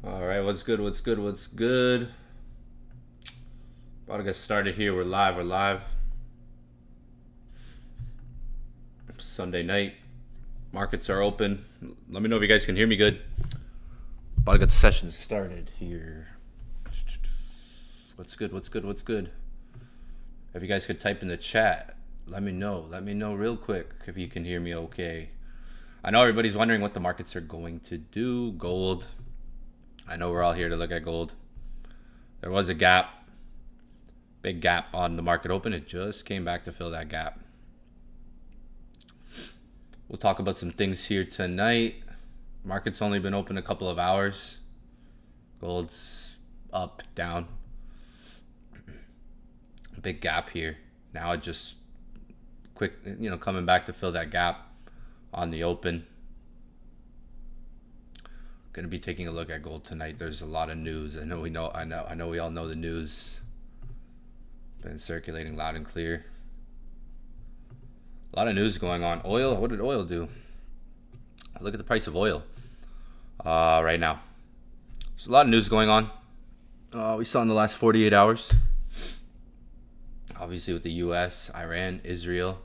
All right, what's good? What's good? What's good? About to get started here. We're live. We're live. Sunday night. Markets are open. Let me know if you guys can hear me good. About to get the session started here. What's good? What's good? What's good? If you guys could type in the chat, let me know. Let me know real quick if you can hear me okay. I know everybody's wondering what the markets are going to do. Gold. I know we're all here to look at gold. There was a gap. Big gap on the market open. It just came back to fill that gap. We'll talk about some things here tonight. Market's only been open a couple of hours. Gold's up, down. Big gap here. Now it just quick, coming back to fill that gap on the open. Going to be taking a look at gold tonight. There's a lot of news. I know we all know the news. Been circulating loud and clear. A lot of news going on. Oil, what did oil do? Look at the price of oil right now. There's a lot of news going on. We saw in the last 48 hours. Obviously with the U.S., Iran, Israel.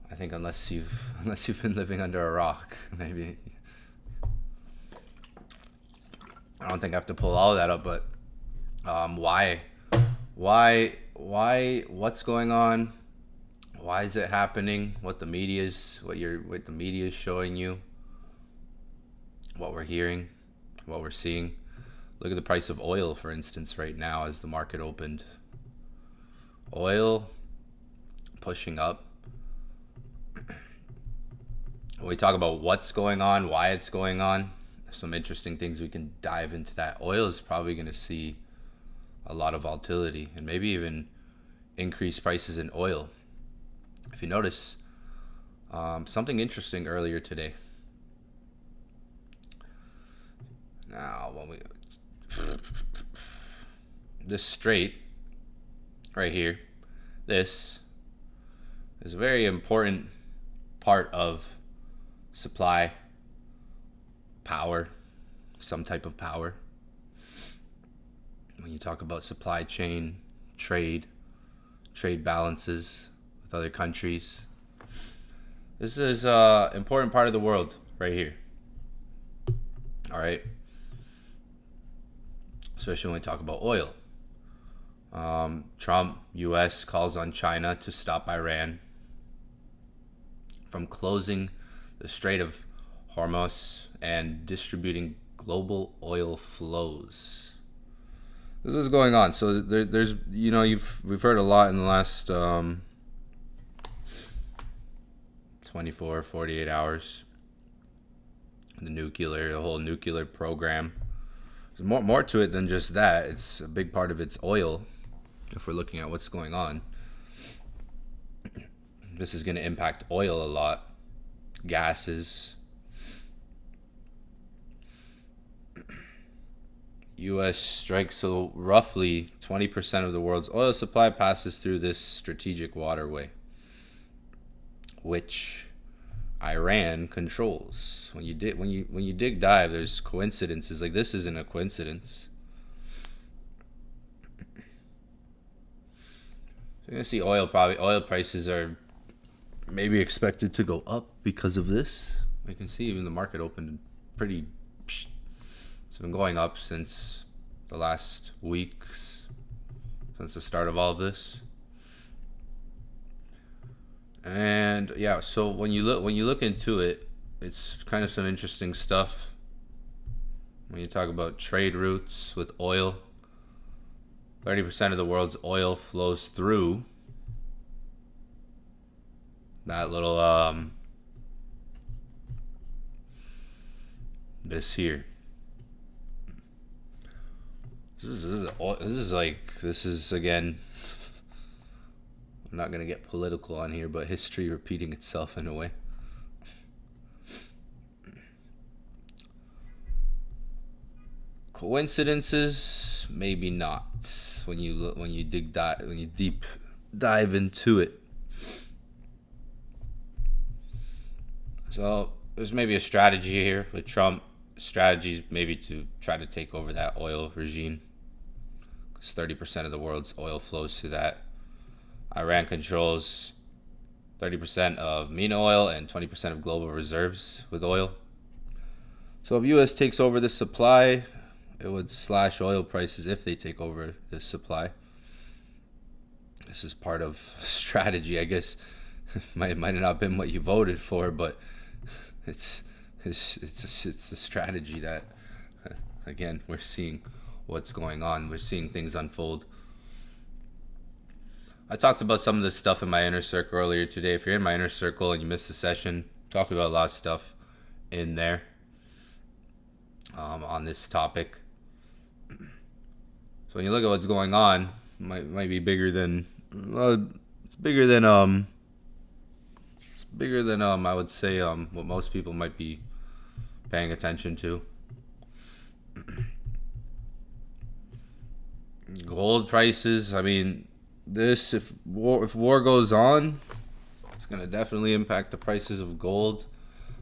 I think unless you've been living under a rock, maybe. I don't think I have to pull all of that up, but why, what's going on? Why is it happening? What the media is showing you, what we're hearing, what we're seeing. Look at the price of oil, for instance, right now as the market opened. Oil pushing up. When we talk about what's going on, why it's going on, some interesting things we can dive into that. Oil is probably going to see a lot of volatility and maybe even increased prices in oil. If you notice, something interesting earlier today. Now, this straight right here, this is a very important part of supply, power, some type of power. When you talk about supply chain, trade balances with other countries, this is an important part of the world right here. All right. Especially when we talk about oil. Trump, U.S. calls on China to stop Iran from closing the Strait of Hormuz and distributing global oil flows. This is going on. So there's we've heard a lot in the last 24, 48 hours. The whole nuclear program. There's more to it than just that. It's a big part of it's oil. If we're looking at what's going on, this is going to impact oil a lot. Gases. U.S. strikes, so roughly 20% of the world's oil supply passes through this strategic waterway, which Iran controls. When you dig dive, there's coincidences. Like, this isn't a coincidence. You're gonna see oil prices are maybe expected to go up because of this. We can see even the market opened pretty. It's been going up since the last weeks, since the start of all of this. And yeah, so when you look into it, it's kind of some interesting stuff. When you talk about trade routes with oil, 30% of the world's oil flows through that little this here. This is again. I'm not gonna get political on here, but history repeating itself in a way. Coincidences, maybe not. When you deep dive into it. So there's maybe a strategy here with Trump strategies maybe to try to take over that oil regime, because 30% of the world's oil flows through that. Iran controls 30% of MENA oil and 20% of global reserves with oil. So if U.S. takes over this supply, it would slash oil prices if they take over this supply. This is part of strategy, I guess. might have not been what you voted for, but it's the strategy that, again, we're seeing what's going on. We're seeing things unfold. I talked about some of this stuff in my inner circle earlier today. If you're in my inner circle and you missed the session, talked about a lot of stuff in there on this topic. So when you look at what's going on, might be bigger than it's bigger than I would say what most people might be paying attention to. Gold prices, I mean, this if war goes on, it's gonna definitely impact the prices of gold.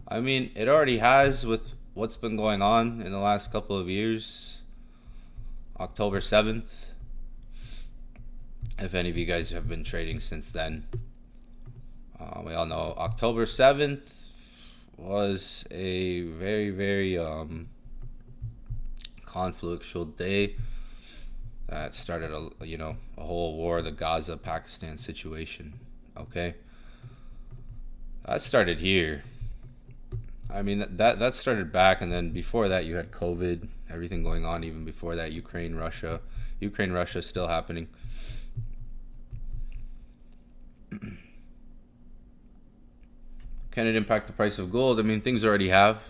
I mean, it already has with what's been going on in the last couple of years. October 7th, if any of you guys have been trading since then, we all know October 7th was a very, very conflictual day that started a whole war, the Gaza-Pakistan situation. Okay, that started here. I mean, that started back, and then before that you had COVID, everything going on. Even before that, Ukraine Russia still happening. Can it impact the price of gold? I mean, things already have.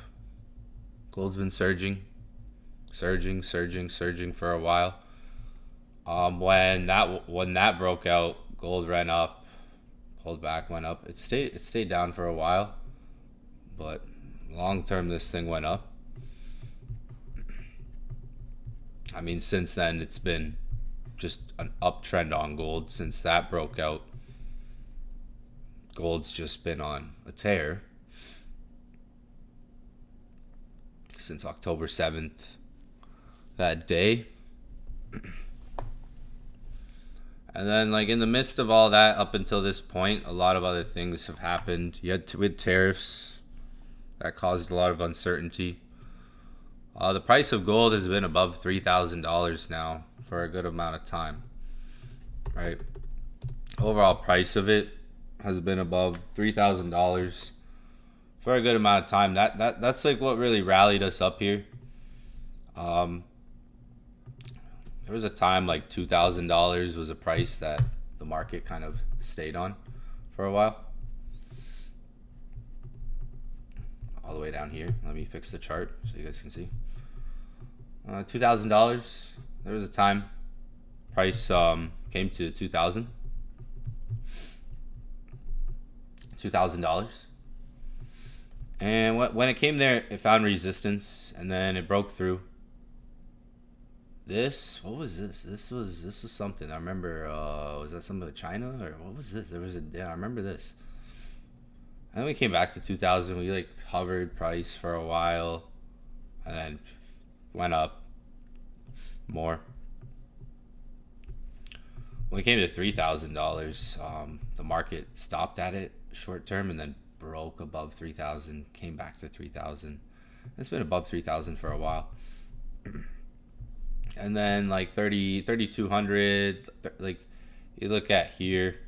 Gold's been surging for a while. When that broke out, gold ran up, pulled back, went up. It stayed down for a while, but long term this thing went up. I mean, since then it's been just an uptrend on gold. Since that broke out, gold's just been on a tear since October 7th, that day. And then, like, in the midst of all that, up until this point, a lot of other things have happened. You had with tariffs that caused a lot of uncertainty. The price of gold has been above $3,000 now for a good amount of time, right? Overall price of it has been above $3,000 for a good amount of time. That's like what really rallied us up here. There was a time like $2,000 was a price that the market kind of stayed on for a while. All the way down here. Let me fix the chart so you guys can see. $2,000. There was a time price came to $2,000. And when it came there, it found resistance, and then it broke through. What was this? This was something. I remember. Was that something with China, or what was this? I remember this. And then we came back to 2000. We like hovered price for a while, and then went up more. When it came to $3,000, the market stopped at it short term and then broke above 3,000. Came back to 3,000. It's been above 3,000 for a while. And then like 3,200, like you look at here,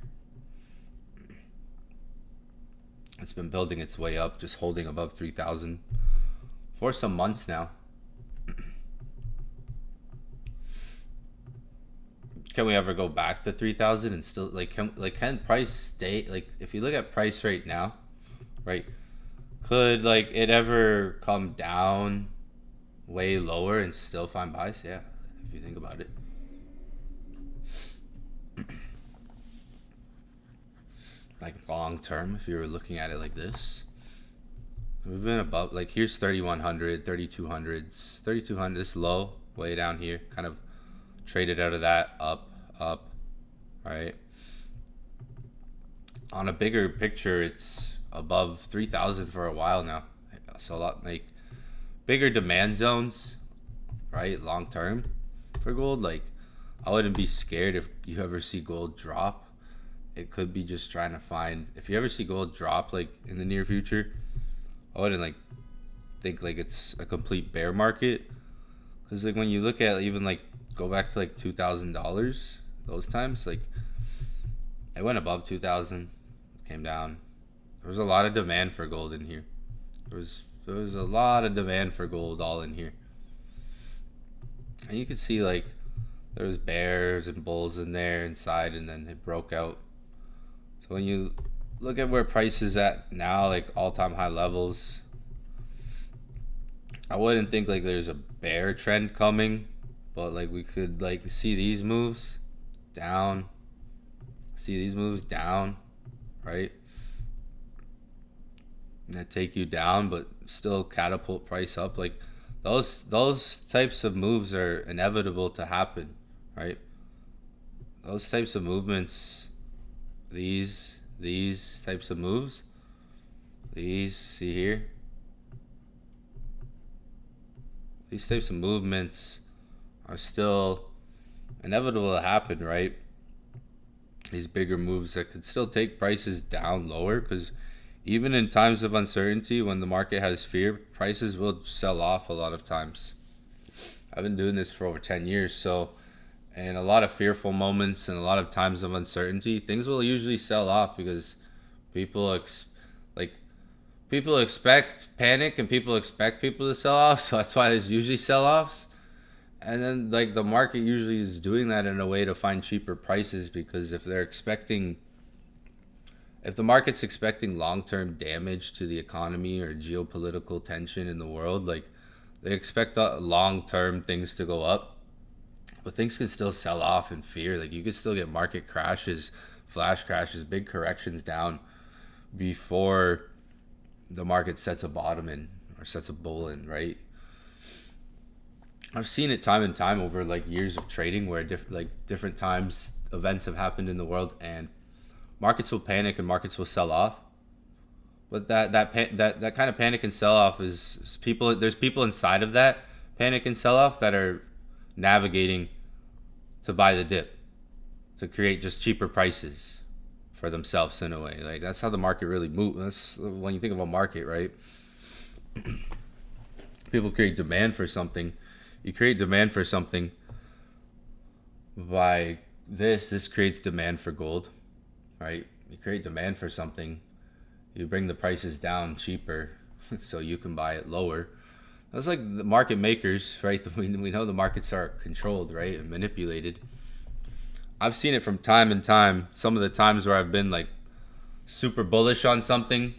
it's been building its way up, just holding above 3,000 for some months now. Can we ever go back to 3,000 and still can price stay, like if you look at price right now, right? Could like it ever come down way lower and still find buys? Yeah, if you think about it. Like long term, if you were looking at it like this, we've been above, like here's 3,100, 3,200s, 3,200, this low way down here, kind of traded out of that, up, right? On a bigger picture, it's above 3,000 for a while now. So a lot, like bigger demand zones, right? Long term for gold. Like, I wouldn't be scared if you ever see gold drop. It could be just trying to find, if you ever see gold drop like in the near future, I wouldn't like think like it's a complete bear market. Because like when you look at even like go back to like $2,000, those times, like it went above 2,000, came down. There was a lot of demand for gold in here. There was a lot of demand for gold all in here. And you could see like there was bears and bulls in there inside, and then it broke out. So when you look at where price is at now, like all-time high levels, I wouldn't think like there's a bear trend coming, but like we could like see these moves down, right? And that take you down, but still catapult price up. Like those types of moves are inevitable to happen, right? Those types of movements, these types of moves, see here, these types of movements are still inevitable to happen, right? These bigger moves that could still take prices down lower, because even in times of uncertainty, when the market has fear, prices will sell off a lot of times. I've been doing this for over 10 years, so in a lot of fearful moments and a lot of times of uncertainty, things will usually sell off because people expect panic and people expect people to sell off, so that's why there's usually sell-offs. And then like the market usually is doing that in a way to find cheaper prices, because if the market's expecting long-term damage to the economy or geopolitical tension in the world, like they expect long-term things to go up, but things can still sell off in fear. Like you could still get market crashes, flash crashes, big corrections down before the market sets a bottom in or sets a bull in, right? I've seen it time and time over like years of trading where different times events have happened in the world and markets will panic and markets will sell off. But that kind of panic and sell off is people. There's people inside of that panic and sell off that are navigating to buy the dip, to create just cheaper prices for themselves in a way. Like that's how the market really moves. That's when you think of a market, right? People create demand for something. You create demand for something by this creates demand for gold, right? You create demand for something, you bring the prices down cheaper so you can buy it lower. That's like the market makers, right? We know the markets are controlled, right, and manipulated. I've seen it from time and time. Some of the times where I've been like super bullish on something,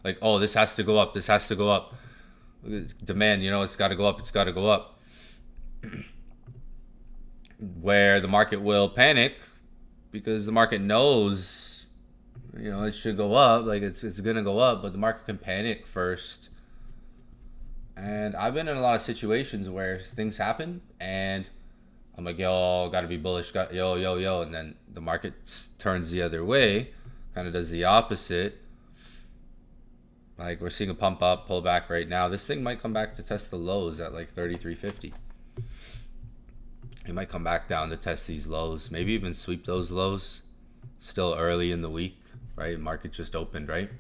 like, oh, this has to go up, demand, it's got to go up, where the market will panic because the market knows, it should go up, like it's gonna go up, but the market can panic first. And I've been in a lot of situations where things happen and I'm like, yo, gotta be bullish, yo, and then the market turns the other way, kind of does the opposite. Like we're seeing a pump up, pull back right now. This thing might come back to test the lows at like 33.50. It might come back down to test these lows, maybe even sweep those lows. Still early in the week, right? Market just opened, right?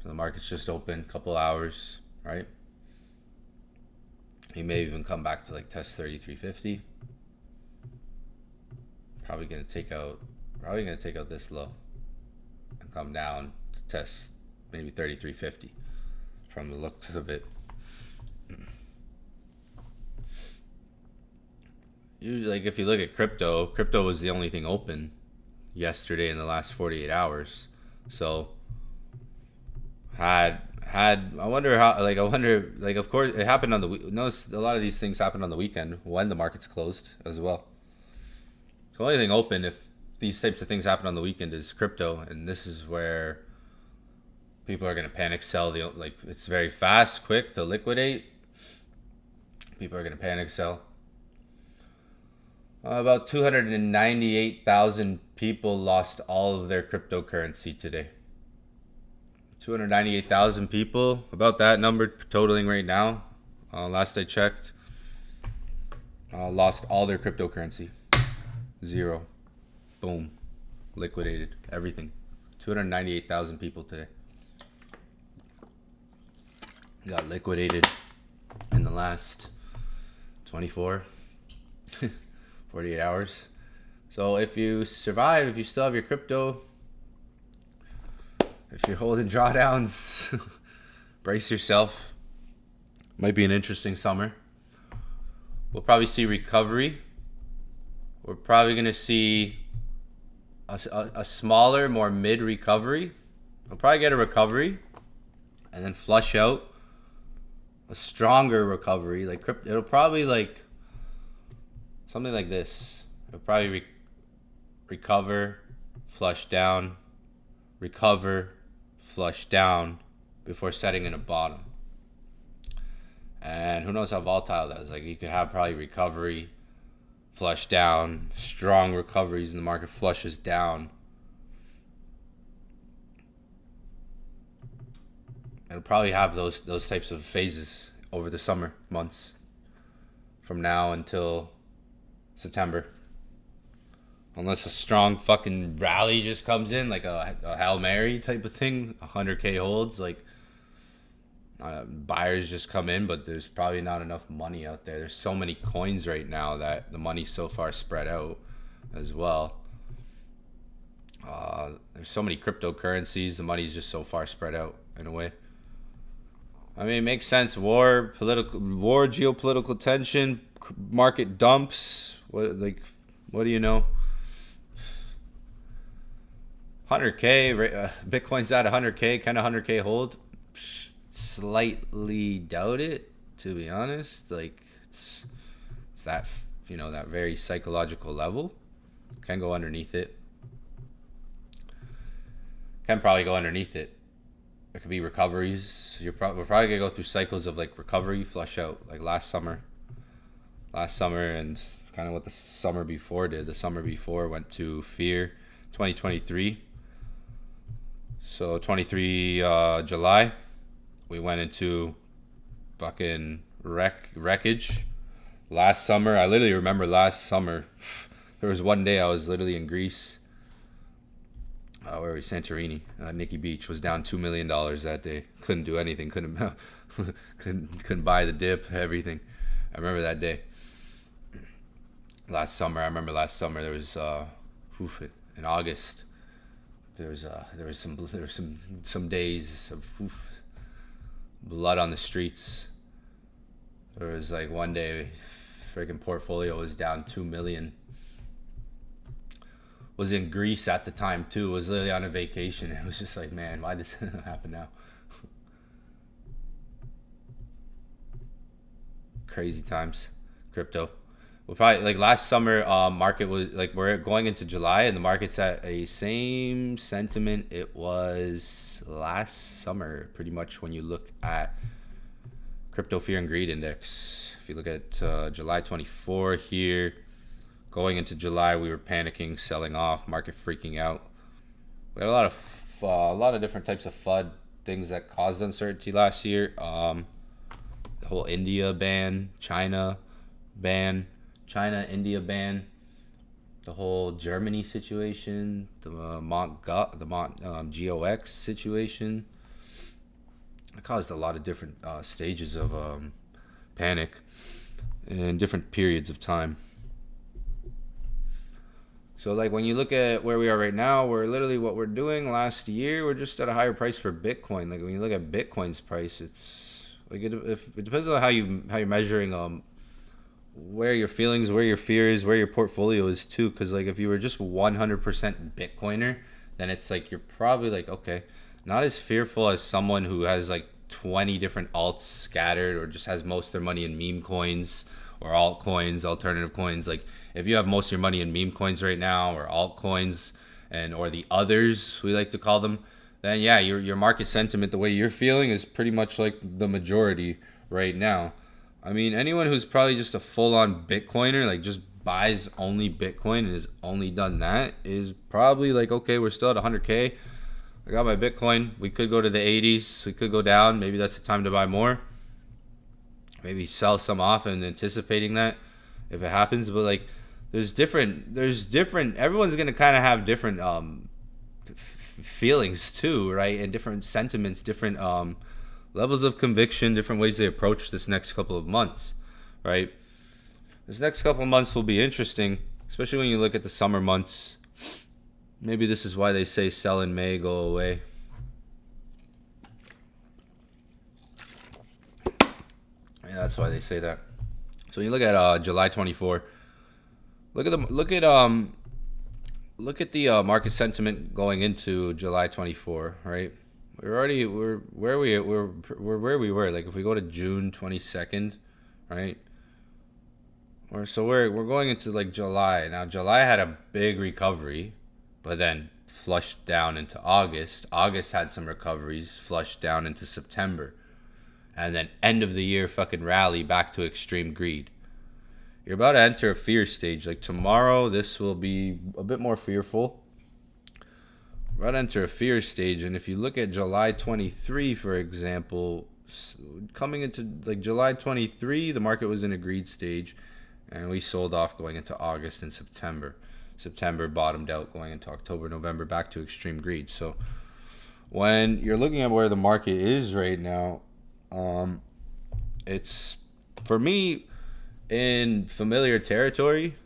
So the market's just open, couple hours, right? He may even come back to like test 33.50. Probably gonna take out this low and come down to test maybe 33.50 from the looks of it. Usually, like if you look at crypto was the only thing open yesterday in the last 48 hours. So I wonder, of course it happened on the week. Notice a lot of these things happen on the weekend when the market's closed as well. The only thing open if these types of things happen on the weekend is crypto, and this is where people are going to panic sell. It's very fast, quick to liquidate. People are going to panic sell. About 298,000 people lost all of their cryptocurrency today. 298,000 people, about that number totaling right now. Last I checked, lost all their cryptocurrency. Zero. Boom. Liquidated. Everything. 298,000 people today got liquidated in the last 24, 48 hours. So if you survive, if you still have your crypto, if you're holding drawdowns, brace yourself. Might be an interesting summer. We'll probably see recovery. We're probably going to see a smaller, more mid recovery. We'll probably get a recovery and then flush out a stronger recovery. Like crypto, it'll probably like something like this. It'll probably recover, flush down, recover, flush down before setting in a bottom. And who knows how volatile that is. Like you could have probably recovery, flush down, strong recoveries, and the market flushes down. It'll probably have those types of phases over the summer months from now until September. Unless a strong fucking rally just comes in, like a Hail Mary type of thing, 100K holds, like buyers just come in, but there's probably not enough money out there. There's so many coins right now that the money's so far spread out as well. There's so many cryptocurrencies, the money's just so far spread out in a way. I mean, it makes sense. War, geopolitical tension, market dumps. What do you know? 100K, Bitcoin's at 100K, kind of 100K hold. Slightly doubt it, to be honest. Like it's that, that very psychological level. Can go underneath it. Can probably go underneath it. There could be recoveries. We're probably gonna go through cycles of like recovery, flush out, like last summer, and kind of what the summer before did. The summer before went to fear. 2023. So 23 July, we went into fucking wreckage. Last summer, I literally remember last summer, there was one day I was literally in Greece. Where were we? Santorini. Nikki Beach was down $2 million that day. Couldn't do anything. Couldn't buy the dip. Everything. I remember that day. Last summer, there was in August. There was some days of blood on the streets. There was like one day, freaking portfolio was down 2 million. Was in Greece at the time too. Was literally on a vacation. It was just like, man, why does this happen now? Crazy times, crypto. Well, probably like last summer, market was like, we're going into July and the market's at a same sentiment it was last summer, pretty much, when you look at crypto fear and greed index. If you look at July 24 here, going into July, we were panicking, selling off, market freaking out. We had a lot of different types of FUD, things that caused uncertainty last year. The whole India ban, China, India ban, the whole Germany situation, the GOX situation. It caused a lot of different stages of panic in different periods of time. So like when you look at where we are right now, we're literally what we're doing last year, we're just at a higher price for Bitcoin. Like when you look at Bitcoin's price, it's like it depends on how you're measuring where your feelings, where your fear is, where your portfolio is too. Because like if you were just 100% Bitcoiner, then it's like you're probably like, okay, not as fearful as someone who has like 20 different alts scattered or just has most of their money in meme coins or altcoins, alternative coins. Like if you have most of your money in meme coins right now or altcoins or the others, we like to call them, then yeah, your market sentiment, the way you're feeling, is pretty much like the majority right now. I mean, anyone who's probably just a full-on Bitcoiner, like just buys only Bitcoin and has only done that, is probably like, okay, we're still at 100K. I got my Bitcoin. We could go to the 80s. We could go down. Maybe that's the time to buy more. Maybe sell some off and anticipating that if it happens. But like, there's different. Everyone's gonna kind of have different feelings too, right? And different sentiments, different levels of conviction, different ways they approach this next couple of months, right? This next couple of months will be interesting, especially when you look at the summer months. Maybe this is why they say sell in May, go away. Yeah, that's why they say that. So you look at July 24. Look at the market sentiment going into July 24, right? We're where we were. Like if we go to June 22nd, right? We're going into like July. Now July had a big recovery, but then flushed down into August. August had some recoveries, flushed down into September. And then end of the year fucking rally back to extreme greed. You're about to enter a fear stage. Like tomorrow, this will be a bit more fearful. We're about to enter a fear stage. And if you look at July 23, for example, coming into like July 23, the market was in a greed stage. And we sold off going into August and September. September bottomed out going into October, November, back to extreme greed. So when you're looking at where the market is right now, it's, for me, in familiar territory,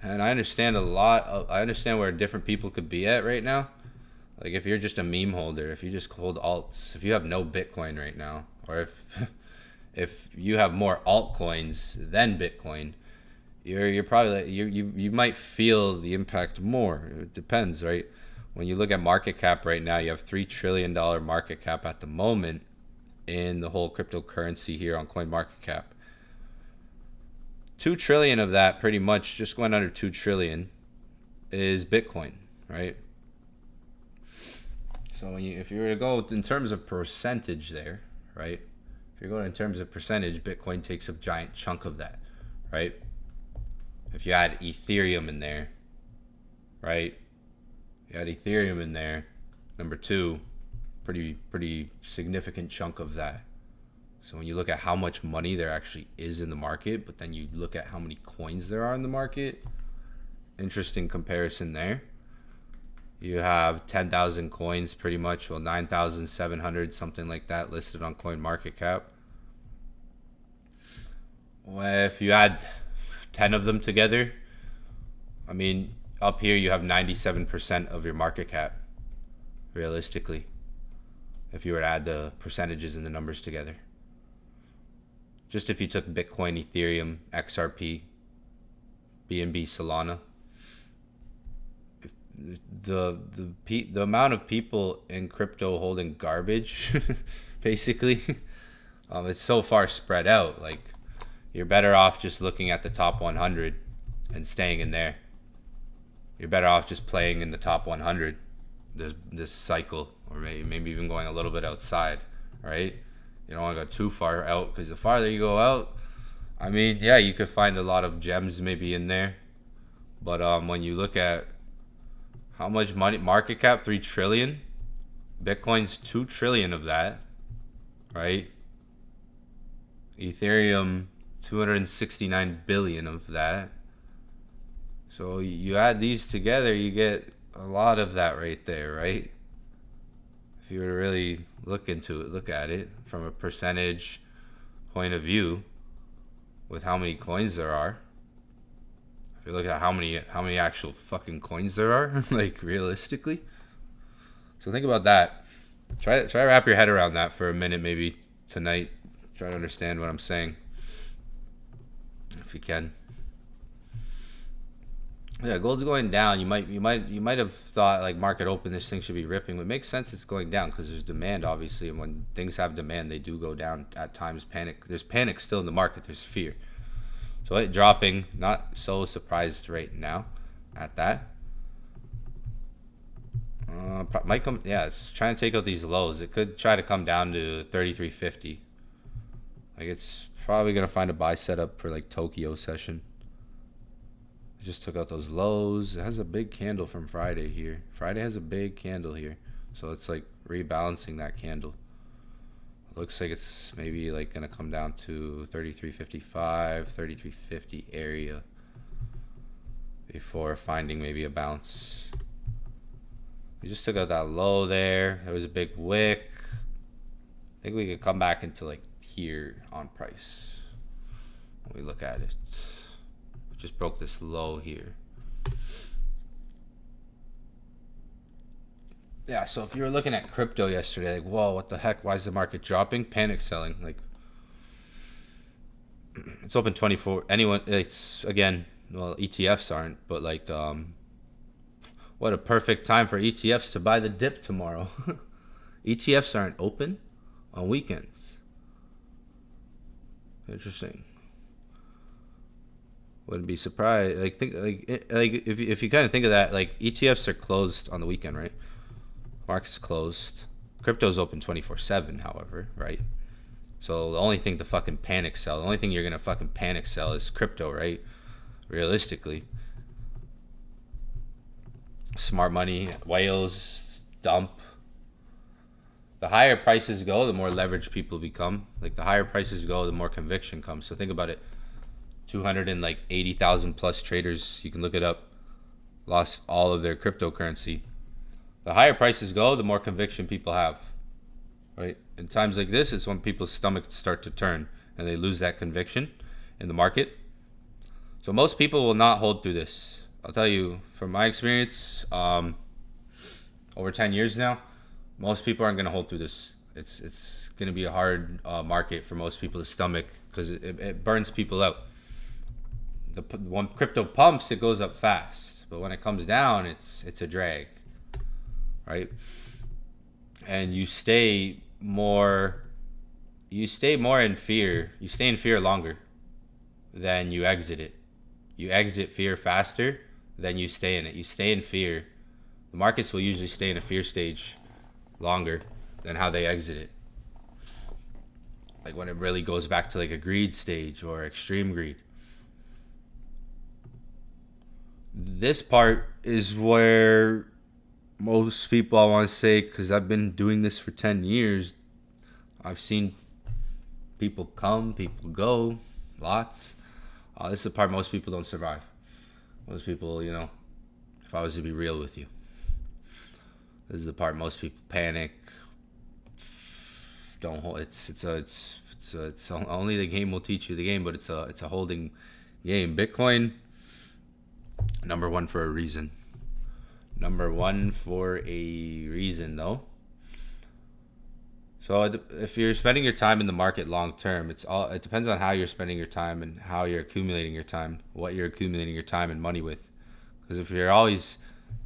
and I understand I understand where different people could be at right now. Like if you're just a meme holder, if you just hold alts, if you have no Bitcoin right now, or if you have more altcoins than Bitcoin, you're probably you might feel the impact more. It depends, right? When you look at market cap right now, you have $3 trillion market cap at the moment in the whole cryptocurrency here on CoinMarketCap. 2 trillion of that, pretty much just going under 2 trillion, is Bitcoin, right? So if you were to go in terms of percentage there, right? If you're going in terms of percentage, Bitcoin takes a giant chunk of that, right? If you add Ethereum in there, right? You add Ethereum in there, number 2, pretty significant chunk of that. So when you look at how much money there actually is in the market, but then you look at how many coins there are in the market, interesting comparison there. You have 10,000 coins pretty much, well 9,700, something like that, listed on CoinMarketCap. Well, if you add 10 of them together, I mean, up here you have 97% of your market cap, realistically, if you were to add the percentages and the numbers together. Just if you took Bitcoin, Ethereum, XRP, BNB, Solana, the amount of people in crypto holding garbage, basically, it's so far spread out. Like, you're better off just looking at the top 100 and staying in there. You're better off just playing in the top 100 this cycle, or maybe even going a little bit outside, right? You don't want to go too far out, because the farther you go out, I mean, yeah, you could find a lot of gems maybe in there. But when you look at how much money, market cap, 3 trillion, Bitcoin's 2 trillion of that, right? Ethereum, 269 billion of that. So you add these together, you get a lot of that right there, right? If you were to really look at it from a percentage point of view, with how many coins there are. If you look at how many actual fucking coins there are, like realistically. So think about that. Try to wrap your head around that for a minute, maybe tonight. Try to understand what I'm saying, if you can. Yeah, gold's going down. You might have thought like market open, this thing should be ripping. It makes sense it's going down because there's demand, obviously, and when things have demand, they do go down at times. There's panic still in the market. There's fear. So it dropping, not so surprised right now at that. Might come. Yeah, it's trying to take out these lows. It could try to come down to 33.50. Like it's probably gonna find a buy setup for like Tokyo session. Just took out those lows. It has a big candle from Friday here. Friday has a big candle here. So it's like rebalancing that candle. Looks like it's maybe like gonna come down to 33.55, 33.50 area before finding maybe a bounce. We just took out that low there. There was a big wick. I think we could come back into like here on price when we look at it. We just broke this low here. Yeah, so if you were looking at crypto yesterday, like, whoa, what the heck? Why is the market dropping? Panic selling. Like, it's open 24. Anyone, it's, again, well, ETFs aren't, but like, what a perfect time for ETFs to buy the dip tomorrow. ETFs aren't open on weekends. Interesting. Wouldn't be surprised. Like, think, like if you kind of think of that, like, ETFs are closed on the weekend, right? Market's closed. Crypto's open 24/7, however, right? So the only thing to fucking panic sell, the only thing you're gonna fucking panic sell is crypto, right? Realistically. Smart money, whales, dump. The higher prices go, the more leveraged people become. Like, the higher prices go, the more conviction comes. So think about it. 280,000 plus traders, you can look it up, lost all of their cryptocurrency. The higher prices go, the more conviction people have, right? In times like this, it's when people's stomachs start to turn and they lose that conviction in the market. So most people will not hold through this. I'll tell you, from my experience, over 10 years now, most people aren't going to hold through this. It's going to be a hard market for most people to stomach because it burns people out. When crypto pumps, it goes up fast, but when it comes down, it's a drag. Right? And you stay more in fear. You stay in fear longer than you exit it. You exit fear faster than you stay in it. You stay in fear. The markets will usually stay in a fear stage longer than how they exit it. Like when it really goes back to like a greed stage or extreme greed. This part is where most people, I want to say, because I've been doing this for 10 years, I've seen people come, people go, lots. This is the part most people don't survive. Most people, if I was to be real with you, this is the part most people panic. Don't hold. It's only the game will teach you the game, but it's a holding game. Bitcoin, number one for a reason. Number one for a reason, though. So if you're spending your time in the market long term, it depends on how you're spending your time and how you're accumulating your time, what you're accumulating your time and money with. Because if you're always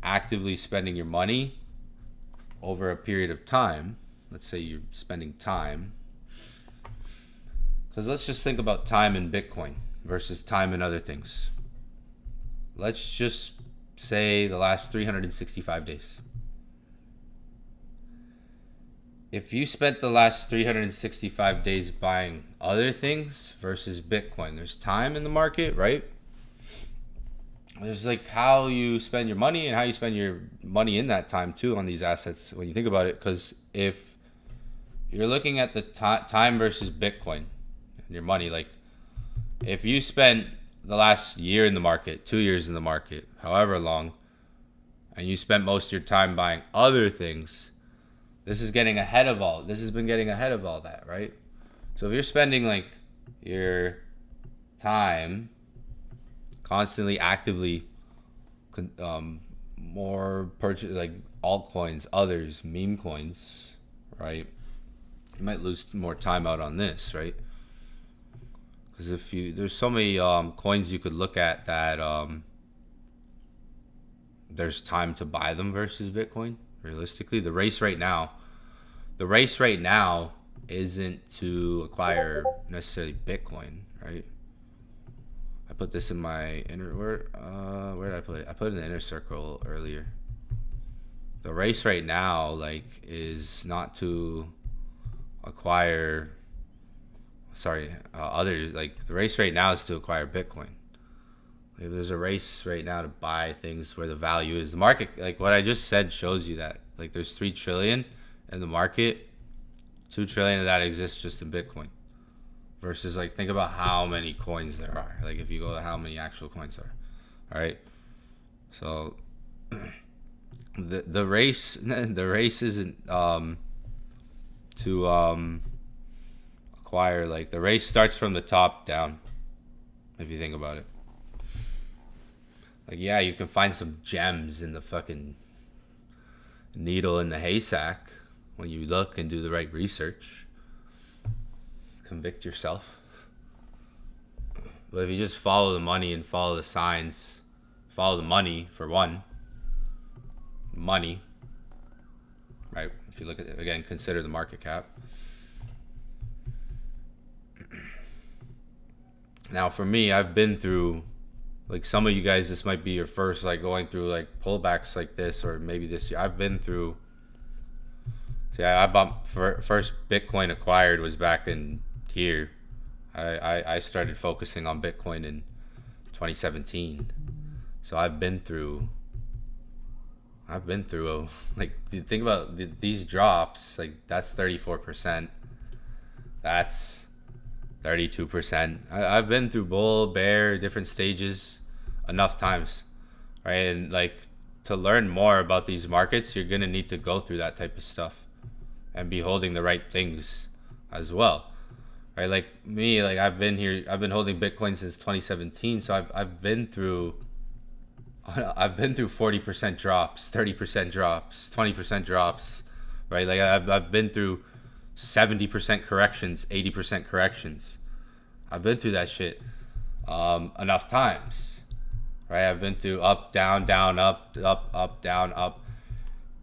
actively spending your money over a period of time, let's say you're spending time, because let's just think about time in Bitcoin versus time in other things. Let's just say the last 365 days. If you spent the last 365 days buying other things versus Bitcoin, there's time in the market, right? There's like how you spend your money and how you spend your money in that time too on these assets when you think about it. Because if you're looking at the time versus Bitcoin and your money, like if you spent the last year in the market, 2 years in the market, however long, and you spent most of your time buying other things, this has been getting ahead of all that, right? So if you're spending like your time constantly actively more purchase like altcoins, others, meme coins, right? You might lose more time out on this, right? Because there's so many coins you could look at that there's time to buy them versus Bitcoin. Realistically, the race right now isn't to acquire necessarily Bitcoin, right? I put this in my inner where did I put it? I put it in the inner circle earlier. The race right now, like, is not to acquire. Others, like the race right now is to acquire Bitcoin. If there's a race right now to buy things where the value is, the market, like what I just said, shows you that Like there's 3 trillion in the market. 2 trillion of that exists just in Bitcoin. Versus like think about how many coins there are. Like if you go to how many actual coins there are. All right. So the race isn't to acquire, like the race starts from the top down, if you think about it. Like yeah, you can find some gems in the fucking needle in the haystack when you look and do the right research. Convict yourself. But if you just follow the money and follow the signs, follow the money for one. Money, right? If you look at it again, consider the market cap. Now for me, I've been through, like some of you guys, this might be your first like going through like pullbacks like this, or maybe this year. I've been through. See, I bought first Bitcoin acquired was back in here. I started focusing on Bitcoin in 2017. So I've been through like think about these drops, like that's 34%. That's 32%. I've been through bull, bear, different stages enough times, right? And like to learn more about these markets, you're gonna need to go through that type of stuff and be holding the right things as well, right? Like me, like I've been holding Bitcoin since 2017, so I've been through 40% drops, 30% drops, 20% drops, right? Like I've been through 70% corrections, 80% corrections. I've been through that shit enough times, right? I've been through up, down, down, up, down, up.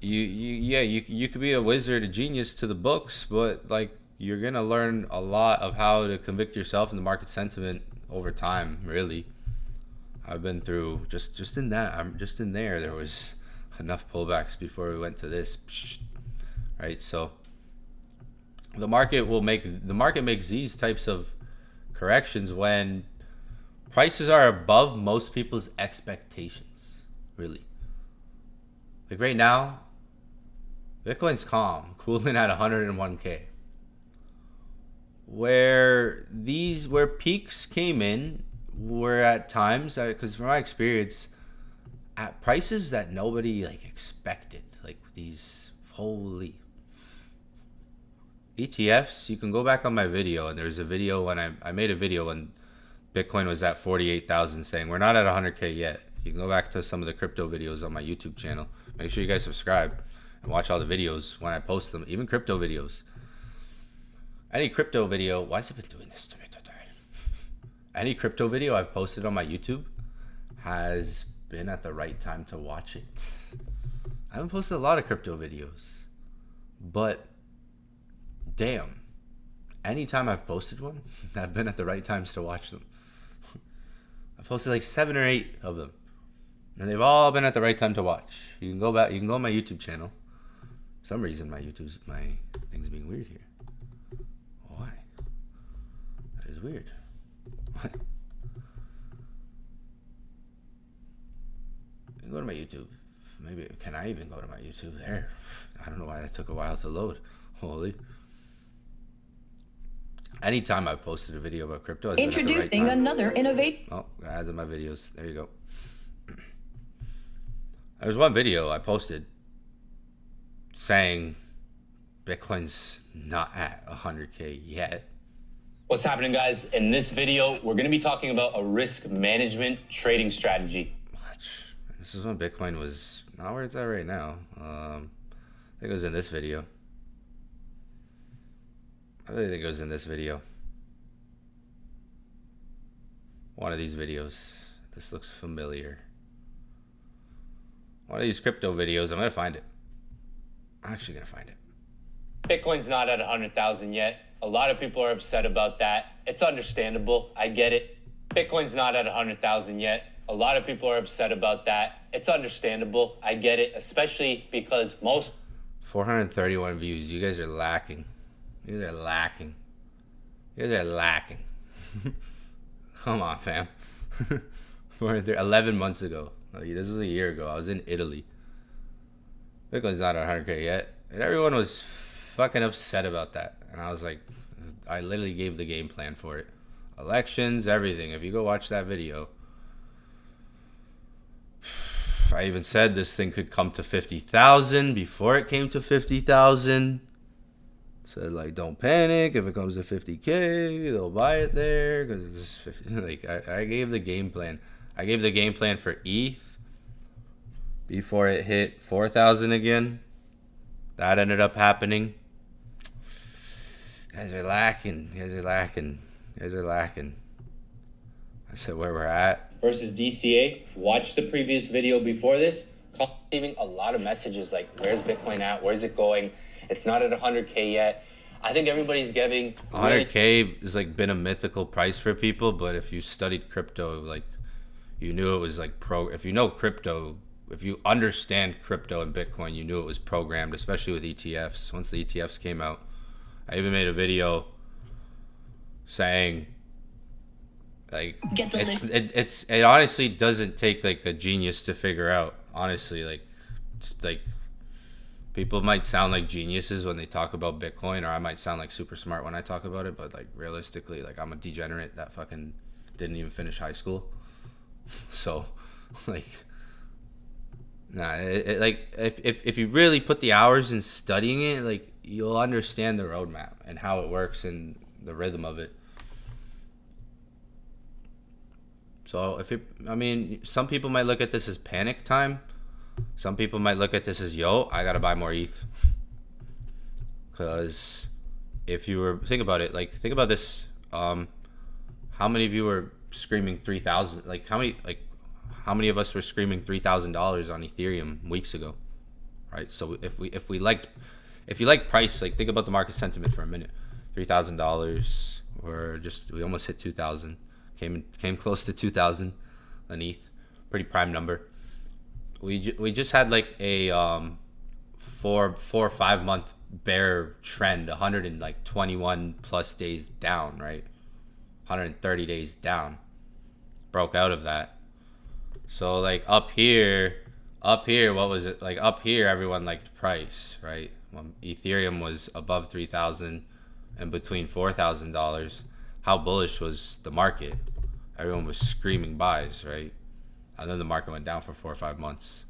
You could be a wizard, a genius to the books, but like you're gonna learn a lot of how to convict yourself in the market sentiment over time, really. I've been through just in there. There was enough pullbacks before we went to this, right? So the market makes these types of corrections when prices are above most people's expectations, really. Like right now, Bitcoin's calm, cooling at 101K. Where peaks came in were at times, because from my experience, at prices that nobody like expected, like these holy ETFs. You can go back on my video, and there's a video when I made a video when Bitcoin was at 48,000, saying we're not at 100K yet. You can go back to some of the crypto videos on my YouTube channel. Make sure you guys subscribe and watch all the videos when I post them, even crypto videos. Any crypto video, why has it been doing this to me today? Any crypto video I've posted on my YouTube has been at the right time to watch it. I haven't posted a lot of crypto videos, but damn, anytime I've posted one, I've been at the right times to watch them. I've posted like 7 or 8 of them, and they've all been at the right time to watch. You can go back, you can go on my YouTube channel. For some reason my thing's being weird here. Why? That is weird. What? You can go to my YouTube. Maybe, can I even go to my YouTube there? I don't know why that took a while to load. Holy. Anytime I've posted a video about crypto, introducing another innovate. Oh, ads in my videos. There you go. There's one video I posted saying Bitcoin's not at 100K yet. What's happening, guys? In this video, we're going to be talking about a risk management trading strategy. This is when Bitcoin was not where it's at right now. I think it was in this video. I really think it was in this video. One of these videos. This looks familiar. One of these crypto videos. I'm going to find it. I'm actually going to find it. Bitcoin's not at 100,000 yet. A lot of people are upset about that. It's understandable. I get it. Bitcoin's not at 100,000 yet. A lot of people are upset about that. It's understandable. I get it, especially because most 431 views. You guys are lacking. You guys are lacking. You guys are lacking. Come on, fam. 11 months ago. This was a year ago. I was in Italy. Bitcoin's not at 100K yet. And everyone was fucking upset about that. And I was like, I literally gave the game plan for it. Elections, everything. If you go watch that video, I even said this thing could come to 50,000 before it came to 50,000. Said like, don't panic. If it comes to 50K, they'll buy it there because it's 50. Like I gave the game plan. I gave the game plan for ETH before it hit 4,000 again. That ended up happening. Guys are lacking. I said where we're at. Versus DCA. Watch the previous video before this. Receiving a lot of messages like, where's Bitcoin at? Where's it going? It's not at 100K yet. I think everybody's getting 100K has like been a mythical price for people, but if you studied crypto, like you knew it was like if you know crypto, if you understand crypto and Bitcoin, you knew it was programmed, especially with ETFs. Once the ETFs came out, I even made a video saying like it honestly doesn't take like a genius to figure out. Honestly, like people might sound like geniuses when they talk about Bitcoin, or I might sound like super smart when I talk about it, but like realistically, like I'm a degenerate that fucking didn't even finish high school. So like nah, like if you really put the hours in studying it, like you'll understand the roadmap and how it works and the rhythm of it. So some people might look at this as panic time. Some people might look at this as, yo, I gotta buy more ETH. Because if you were, think about it, like think about this. How many of you were screaming 3,000? Like how many of us were screaming $3,000 on Ethereum weeks ago, right? So if you like price, like think about the market sentiment for a minute. $3,000, we almost hit 2,000. Came close to 2,000 on ETH, pretty prime number. We just had like a 4 or 5 month bear trend, 121 plus days down, right? 130 days down. Broke out of that. So like up here, what was it? Like up here, everyone liked price, right? When Ethereum was above 3,000 and between $4,000. How bullish was the market? Everyone was screaming buys, right? And then the market went down for 4 or 5 months.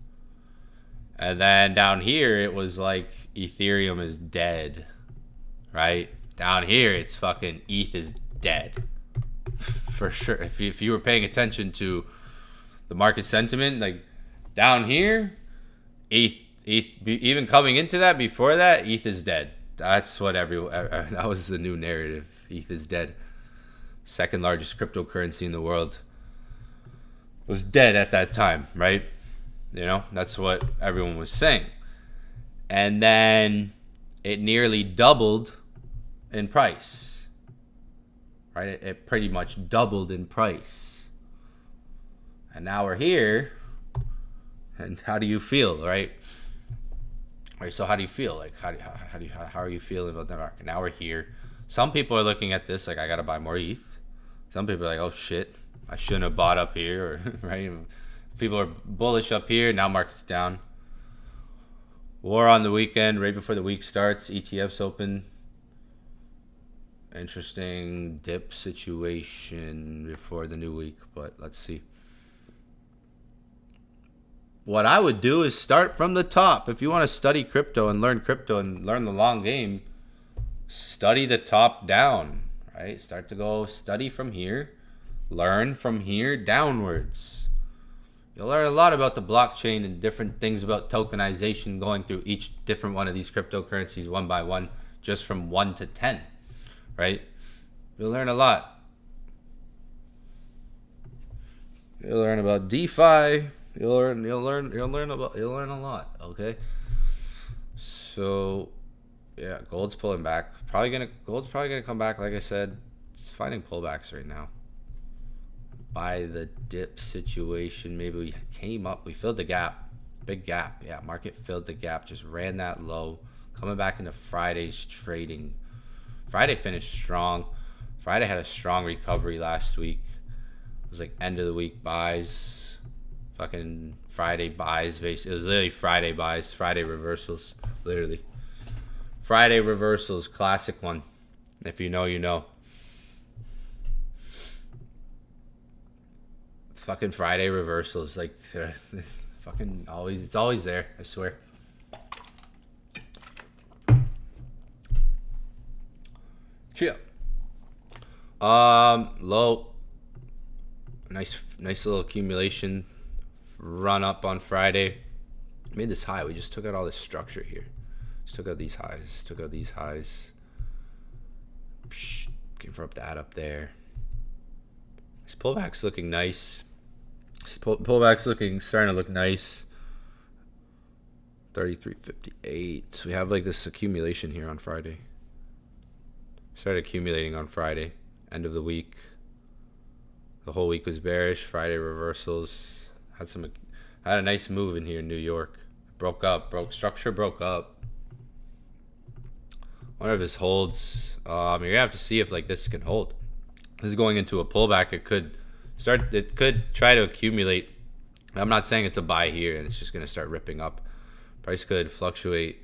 And then down here, it was like Ethereum is dead, right? Down here, it's fucking ETH is dead. For sure. If you were paying attention to the market sentiment, like down here, ETH, even coming into that, before that, ETH is dead. That's what that was the new narrative. ETH is dead. Second largest cryptocurrency in the world was dead at that time, right? You know, that's what everyone was saying. And then it nearly doubled in price, right? It pretty much doubled in price. And now we're here. And how do you feel, right? Right, so how do you feel? Like, how are you feeling about the market? Now we're here. Some people are looking at this like, I got to buy more ETH. Some people are like, oh shit, I shouldn't have bought up here, or right? People are bullish up here. Now market's down. War on the weekend, right before the week starts. ETFs open. Interesting dip situation before the new week, but let's see. What I would do is start from the top. If you want to study crypto and learn the long game, study the top down, right? Start to go study from here, learn from here downwards. You'll learn a lot about the blockchain and different things about tokenization, going through each different one of these cryptocurrencies one by one, just from 1 to 10, right? You'll learn a lot. You'll learn about DeFi. You'll learn a lot, okay? So yeah, gold's pulling back. Gold's probably gonna come back. Like I said, it's finding pullbacks right now. By the dip situation, maybe we came up, we filled the gap, big gap. Yeah, market filled the gap, just ran that low, coming back into Friday's trading. Friday finished strong. Friday had a strong recovery last week. It was like end of the week buys. Fucking Friday buys, basically. It was literally Friday buys, Friday reversals, literally. Friday reversals, classic one. If you know, you know. Fucking Friday reversals, like fucking always. It's always there. I swear. Chill. Low. Nice little accumulation. Run up on Friday. Made this high. We just took out all this structure here. Just took out these highs. Took out these highs. Came for up to add up there. This pullback's looking nice. Pullback's starting to look nice. 33.58. So we have like this accumulation here on Friday. Started accumulating on Friday. End of the week. The whole week was bearish. Friday reversals. Had a nice move in here in New York. Structure broke up. Wonder if this holds. You're gonna have to see if like this can hold. This is going into a pullback. It could try to accumulate. I'm not saying it's a buy here and it's just gonna start ripping up. Price could fluctuate.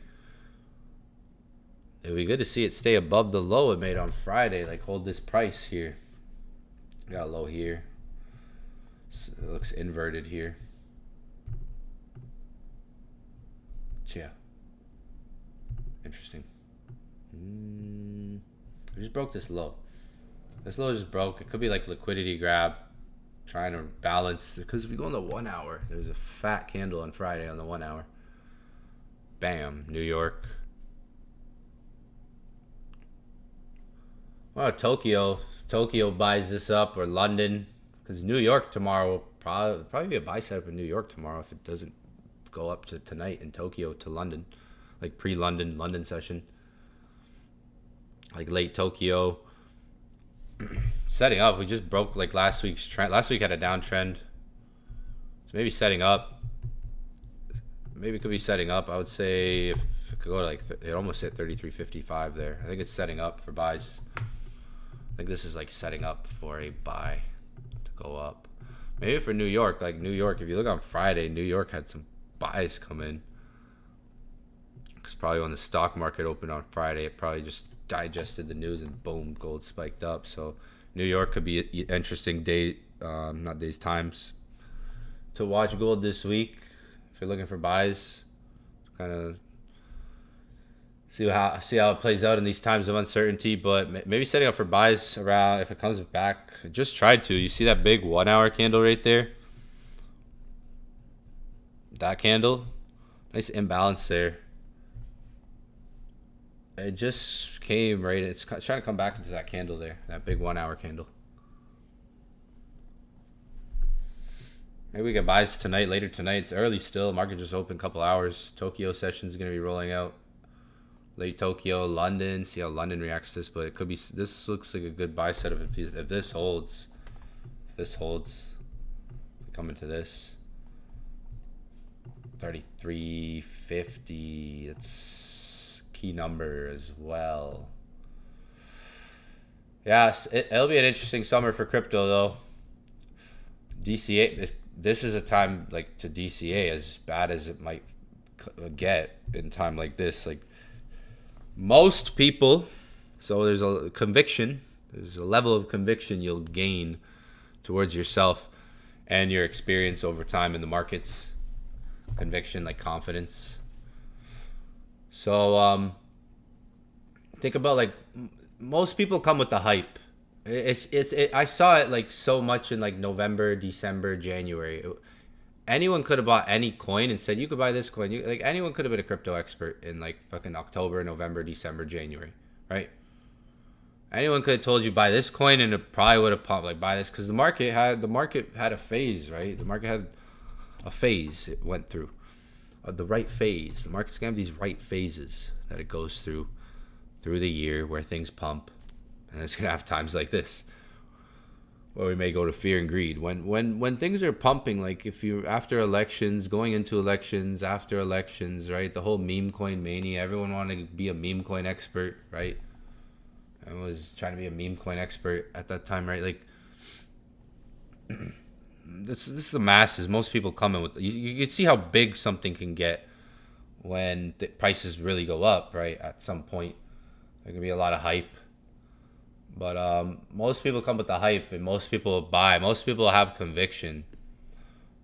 It would be good to see it stay above the low it made on Friday. Like hold this price here. Got a low here. It looks inverted here. Yeah. Interesting. We just broke this low. This low just broke. It could be like liquidity grab. Trying to balance. Because if we go on the 1 hour, there's a fat candle on Friday on the 1 hour. Bam. New York. Well, Tokyo buys this up, or London. Because New York tomorrow will probably be a buy setup in New York tomorrow if it doesn't go up to tonight in Tokyo to London, like London session, like late Tokyo. Setting up, we just broke like last week's trend. Last week had a downtrend, so maybe setting up. Maybe it could be setting up. I would say if it could go to like it almost hit 33.55 there. I think it's setting up for buys. I think this is like setting up for a buy to go up. Maybe for New York, like New York. If you look on Friday, New York had some buys come in. Because probably when the stock market opened on Friday, it probably just digested the news and boom, gold spiked up. So New York could be an interesting times to watch gold this week. If you're looking for buys, kind of see how it plays out in these times of uncertainty. But maybe setting up for buys around if it comes back. Just tried to. You see that big 1 hour candle right there? That candle, nice imbalance there. It just came right. It's trying to come back into that candle there, that big 1 hour candle. Maybe we get buys tonight, later tonight. It's early still. Market just opened a couple hours. Tokyo session is going to be rolling out. Late Tokyo, London. See how London reacts to this, but it could be. This looks like a good buy setup if this holds. If this holds, we come into this. 33.50. That's key number as well. Yes, it'll be an interesting summer for crypto though. DCA. This is a time like to DCA as bad as it might get in time like this. Like most people, so there's a conviction. There's a level of conviction you'll gain towards yourself and your experience over time in the markets. Conviction, like confidence. So think about like most people come with the hype. I saw it like so much in like November, December, January. Anyone could have bought any coin and said you could buy this coin. Like anyone could have been a crypto expert in like fucking October, November, December, January, right? Anyone could have told you buy this coin and it probably would have pumped. Like buy this because the market had a phase, right? The market had a phase it went through, the right phase. The market's gonna have these right phases that it goes through the year where things pump, and it's gonna have times like this where we may go to fear and greed. When things are pumping, like if you after elections, going into elections, after elections, right? The whole meme coin mania. Everyone wanted to be a meme coin expert, right? I was trying to be a meme coin expert at that time, right? Like this is the masses. Most people come in with you can see how big something can get when the prices really go up, right? At some point, there can be a lot of hype. But most people come with the hype, and most people buy. Most people have conviction.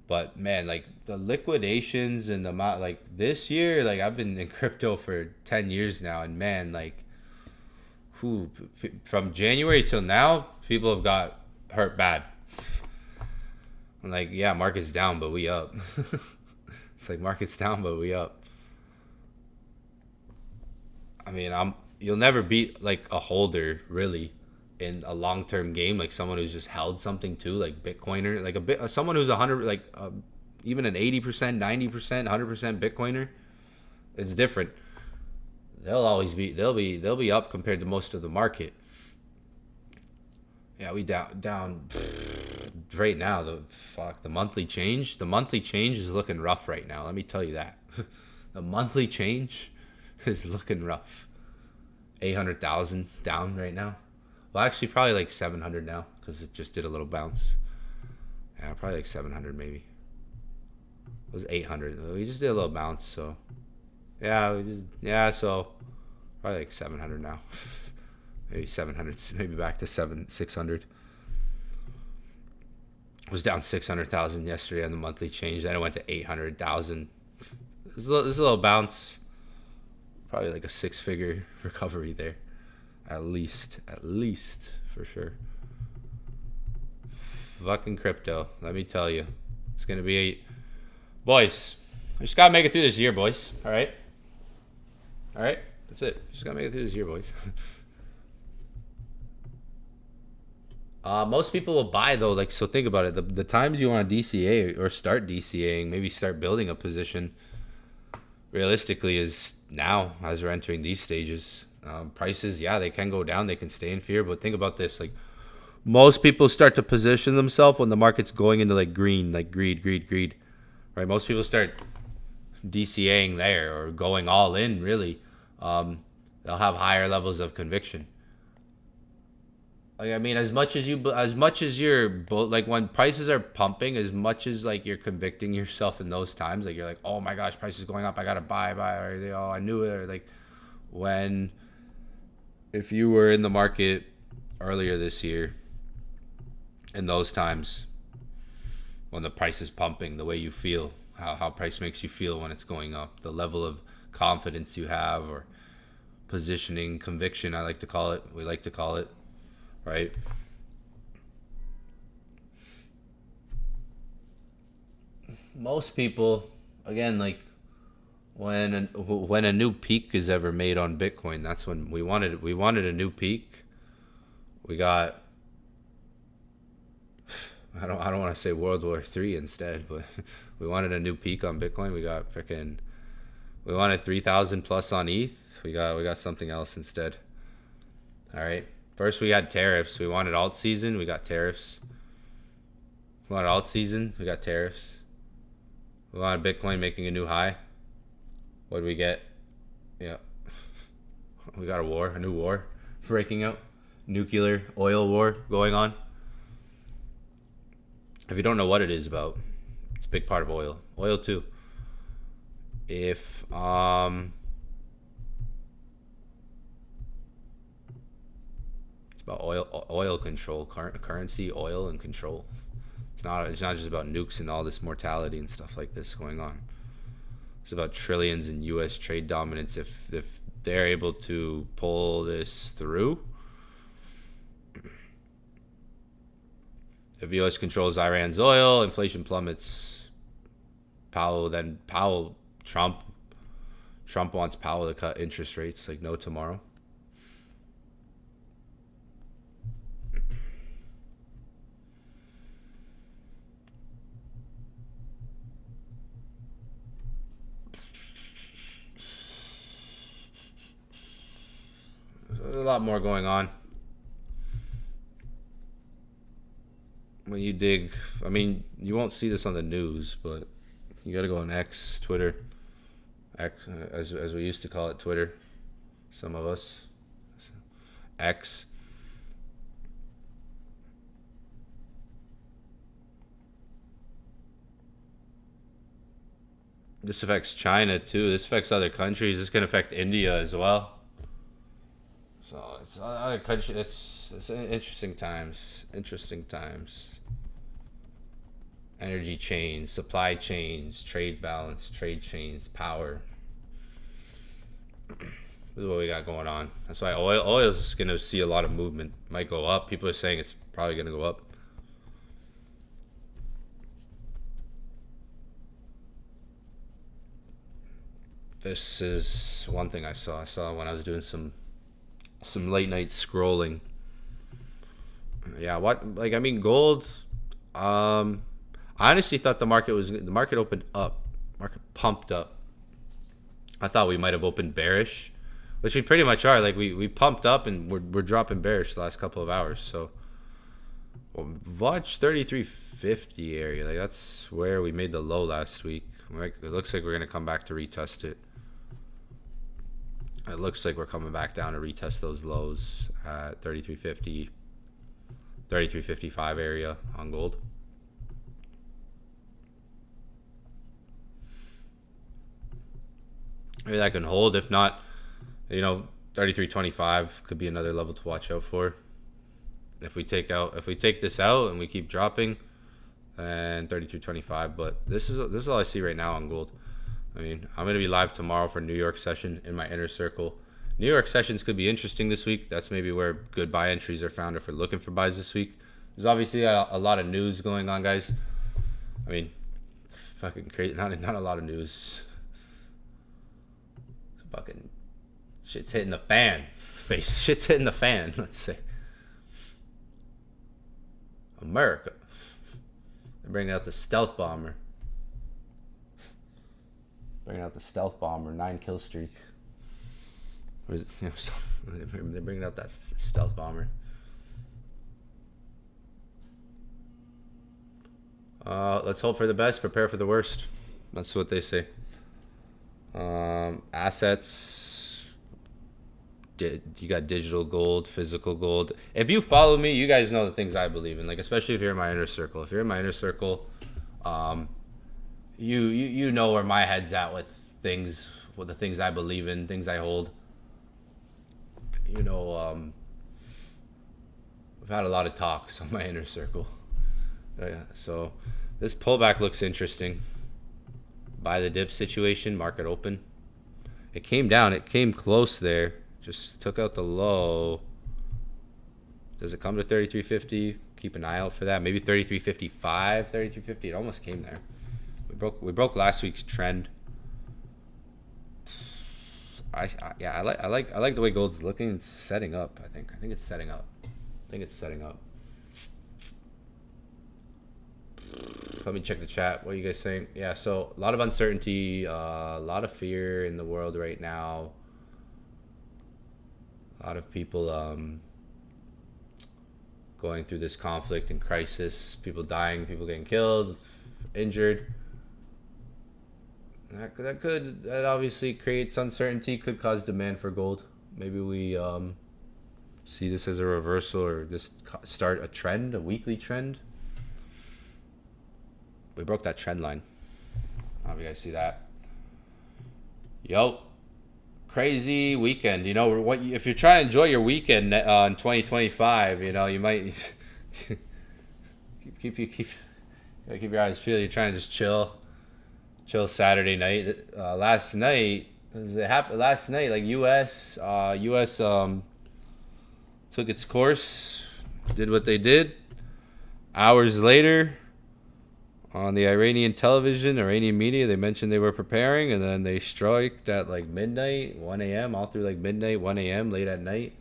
But man, like the liquidations and the amount, like this year, like I've been in crypto for 10 years now, and man, like, from January till now, people have got hurt bad. Like, yeah, market's down, but we up. It's like market's down, but we up. I mean, you'll never beat like a holder really in a long term game, like someone who's just held something too, like Bitcoiner, like someone who's 100, like even an 80%, 90%, 100% Bitcoiner. It's different. They'll be up compared to most of the market. Yeah, we down right now. The monthly change is looking rough right now. Let me tell you that. The monthly change is looking rough. 800,000 down right now. Well, actually, probably like 700 now because it just did a little bounce. Yeah, probably like 700 maybe. It was 800. We just did a little bounce, so so probably like 700 now. Maybe 700, maybe back to 600. It was down 600,000 yesterday on the monthly change. Then it went to 800,000. There's a little bounce. Probably like a 6-figure recovery there. At least for sure. Fucking crypto, let me tell you. It's going to be boys, we just got to make it through this year, boys. All right? That's it. Just got to make it through this year, boys. Most people will buy though, like, so think about it. The times you want to DCA or start DCAing, maybe start building a position realistically is now, as we're entering these stages. Prices, yeah, they can go down, they can stay in fear, but think about this, like most people start to position themselves when the market's going into like green, like greed, right? Most people start DCAing there or going all in, really. They'll have higher levels of conviction. Like, I mean, as much as you're like when prices are pumping, as much as like you're convicting yourself in those times, like you're like, oh my gosh, price is going up, I gotta buy, or oh, I knew it, or like when, if you were in the market earlier this year, in those times when the price is pumping, the way you feel, how price makes you feel when it's going up, the level of confidence you have, or positioning, conviction, we like to call it, right? Most people, again, like when a new peak is ever made on Bitcoin, that's when we wanted a new peak. We got, I don't want to say World War III instead, but we wanted a new peak on Bitcoin. We wanted 3,000 plus on ETH. We got something else instead. All right. First we had tariffs. We wanted alt season. We got tariffs. We wanted alt season. We got tariffs. We wanted Bitcoin making a new high. What did we get? Yeah. We got a new war breaking out. Nuclear oil war going on. If you don't know what it is about, it's a big part of oil. Oil too. If it's about oil control, currency, oil and control. It's not just about nukes and all this mortality and stuff like this going on. It's about trillions in U.S. trade dominance. If they're able to pull this through, if U.S. controls Iran's oil, inflation plummets. Trump wants Powell to cut interest rates like no tomorrow. There's a lot more going on. When you dig, I mean, you won't see this on the news, but you got to go on X, Twitter, X, as we used to call it, Twitter. Some of us, X. This affects China too. This affects other countries. This can affect India as well. So it's other countries. It's interesting times. Interesting times. Energy chains, supply chains, trade balance, trade chains, power. This is what we got going on. That's why oil is gonna see a lot of movement. Might go up. People are saying it's probably gonna go up. This is one thing I saw. I saw when I was doing some late night scrolling. Yeah, gold. I honestly thought the market opened up. Market pumped up. I thought we might have opened bearish, which we pretty much are. Like we pumped up and we're dropping bearish the last couple of hours. So watch 33.50 area. Like that's where we made the low last week. It looks like we're gonna come back to retest it. It looks like we're coming back down to retest those lows at 33.50, 33.55 area on gold. Maybe that can hold. If not, 33.25 could be another level to watch out for. If we take this out and we keep dropping, and 33.25. But this is all I see right now on gold. I mean, I'm gonna be live tomorrow for New York session in my inner circle. New York sessions could be interesting this week. That's maybe where good buy entries are found if we're looking for buys this week. There's obviously a lot of news going on, guys. I mean, fucking crazy. Not a lot of news. Fucking shit's hitting the fan. Shit's hitting the fan. Let's say. America. They're bringing out the stealth bomber. 9 kill streak. They're bringing out that stealth bomber. Let's hope for the best, prepare for the worst. That's what they say. Assets. You got digital gold, physical gold. If you follow me, you guys know the things I believe in. Like, especially if you're in my inner circle. If you're in my inner circle, you know where my head's at with things, with the things I believe in, things I hold. We've had a lot of talks on my inner circle. Yeah, so this pullback looks interesting. Buy the dip situation, market open. It came down, it came close there. Just took out the low. Does it come to 33.50? Keep an eye out for that. Maybe 33.55, 33.50. It almost came there. We broke last week's trend. I like the way gold's looking. It's setting up. I think it's setting up. Let me check the chat. What are you guys saying? Yeah. So a lot of uncertainty, a lot of fear in the world right now. A lot of people going through this conflict and crisis. People dying. People getting killed, injured. That obviously creates uncertainty, could cause demand for gold. Maybe we see this as a reversal or just start a trend, a weekly trend. We broke that trend line. I don't know if you guys see that. Yo, crazy weekend. If you're trying to enjoy your weekend in 2025, you might keep your eyes peeled. You're trying to just chill Saturday night. Last night, like U.S. Took its course, did what they did. Hours later, on the Iranian television, Iranian media, they mentioned they were preparing, and then they striked at like midnight, 1 a.m., all through like midnight, 1 a.m., late at night.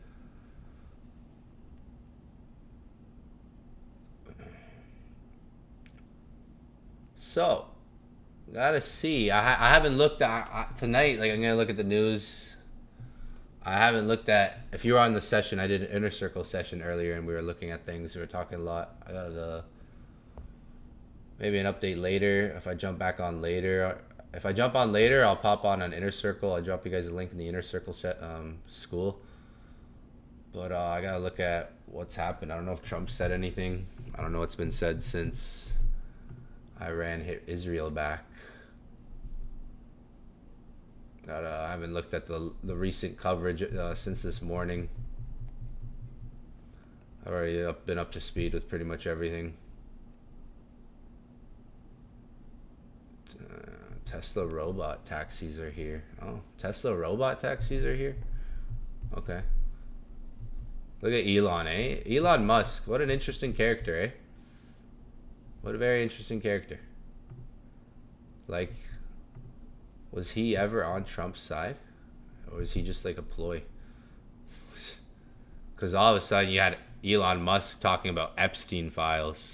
So, gotta see. I haven't looked at tonight. Like, I'm gonna look at the news. I haven't looked at. If you were on the session, I did an inner circle session earlier, and we were looking at things. We were talking a lot. I got maybe an update later. If I jump on later, I'll pop on an inner circle. I'll drop you guys a link in the inner circle school. But I gotta look at what's happened. I don't know if Trump said anything. I don't know what's been said since Iran hit Israel back. I haven't looked at the recent coverage since this morning. I've already been up to speed with pretty much everything. Tesla robot taxis are here. Oh, Tesla robot taxis are here? Okay. Look at Elon, eh? Elon Musk. What an interesting character, eh? What a very interesting character. Like, was he ever on Trump's side? Or is he just like a ploy? Because all of a sudden you had Elon Musk talking about Epstein files.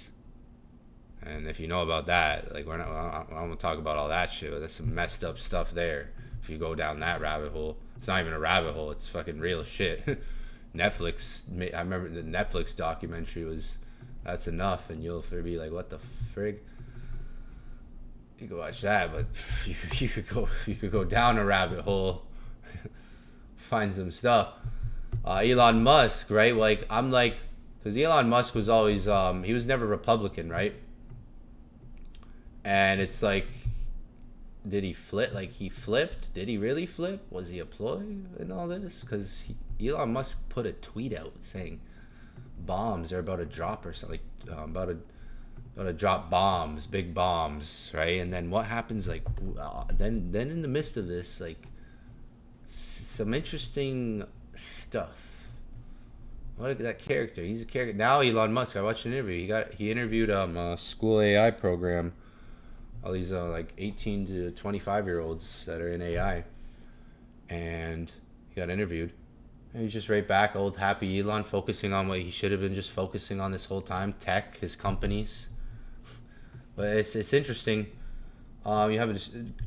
And if you know about that, like I don't want to talk about all that shit, but there's some messed up stuff there. If you go down that rabbit hole, it's not even a rabbit hole, it's fucking real shit. Netflix, I remember the Netflix documentary was, that's enough, and you'll be like, what the frig? You could watch that, but you could go down a rabbit hole, find some stuff. Elon Musk, right? Like I'm like, because Elon Musk was always he was never Republican, right? And it's like, did he flip? Like he flipped? Did he really flip? Was he a ploy in all this? Because Elon Musk put a tweet out saying bombs are about to drop or something, about to drop bombs, big bombs, right? And then what happens? Like then in the midst of this, like some interesting stuff. What that character? He's a character now. Elon Musk. I watched an interview. He interviewed a school AI program. All these like 18 to 25-year-olds that are in AI, and he got interviewed. And he's just right back, old happy Elon, focusing on what he should have been just focusing on this whole time: tech, his companies. But it's interesting. You have a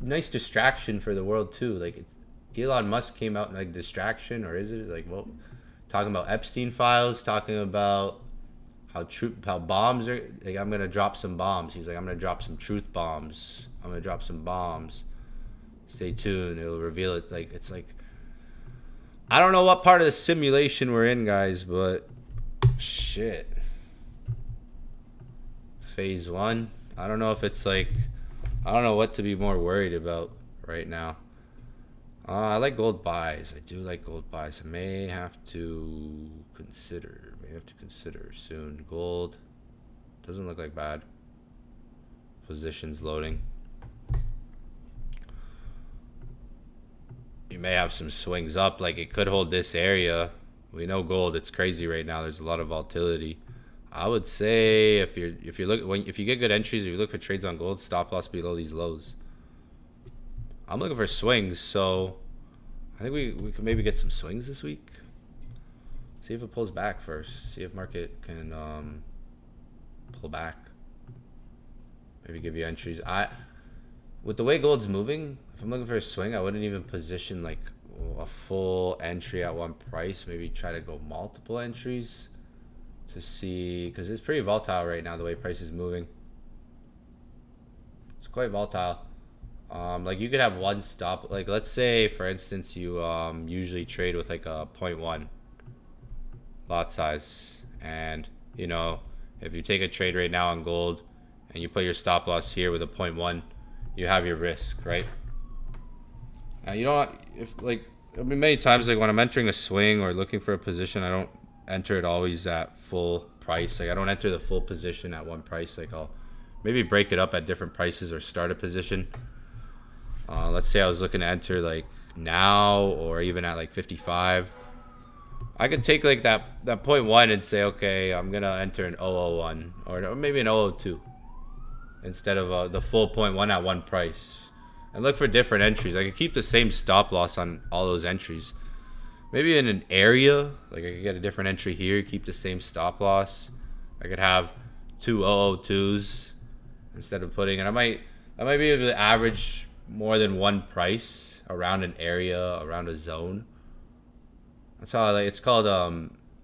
nice distraction for the world too. Like Elon Musk came out like distraction, or is it like what? Talking about Epstein files, talking about how bombs are, like I'm gonna drop some bombs. He's like, I'm gonna drop some truth bombs. I'm gonna drop some bombs. Stay tuned. It'll reveal it. Like it's like, I don't know what part of the simulation we're in, guys, but shit. Phase 1. I don't know if it's like, I don't know what to be more worried about right now. I like gold buys. I do like gold buys. I may have to consider soon. Gold doesn't look like bad. Positions loading. You may have some swings up. Like it could hold this area. We know gold. It's crazy right now. There's a lot of volatility. I would say if you get good entries, if you look for trades on gold, stop loss below these lows. I'm looking for swings, so I think we could maybe get some swings this week. See if it pulls back first. See if market can pull back. Maybe give you entries. With the way gold's moving, if I'm looking for a swing, I wouldn't even position like a full entry at one price. Maybe try to go multiple entries to see, because it's pretty volatile right now the way price is moving. It's quite volatile. Like you could have one stop, like let's say for instance you usually trade with like a 0.1 lot size, and you know if you take a trade right now on gold and you put your stop loss here with a 0.1, you have your risk, right? Now you don't, if like, I mean many times like when I'm entering a swing or looking for a position, I don't enter it always at full price. Like I don't enter the full position at one price. Like I'll maybe break it up at different prices or start a position. Let's say I was looking to enter like now or even at like 55. I could take like that 0.1 and say, okay, I'm gonna enter an 001 or maybe an 002 instead of the full 0.1 at one price, and look for different entries. I could keep the same stop loss on all those entries. Maybe in an area, like I could get a different entry here, keep the same stop loss. I could have two 002s instead of putting, and I might be able to average more than one price around an area, around a zone. That's how it's called.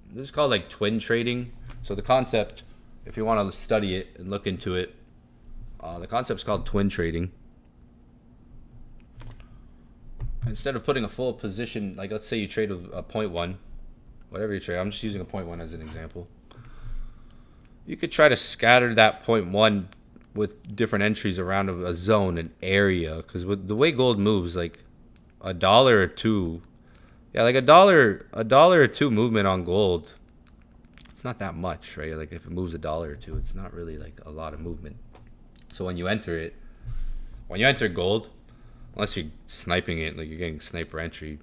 This is called like twin trading. So the concept, if you want to study it and look into it, the concept's called twin trading. Instead of putting a full position, like let's say you trade with a 0.1, whatever you trade, I'm just using a 0.1 as an example. You could try to scatter that 0.1 with different entries around a zone, an area, because with the way gold moves, like a dollar or two. Yeah, like a dollar or two movement on gold. It's not that much, right? Like if it moves a dollar or two, it's not really like a lot of movement. So when you enter gold, unless you're sniping it, like you're getting sniper entry,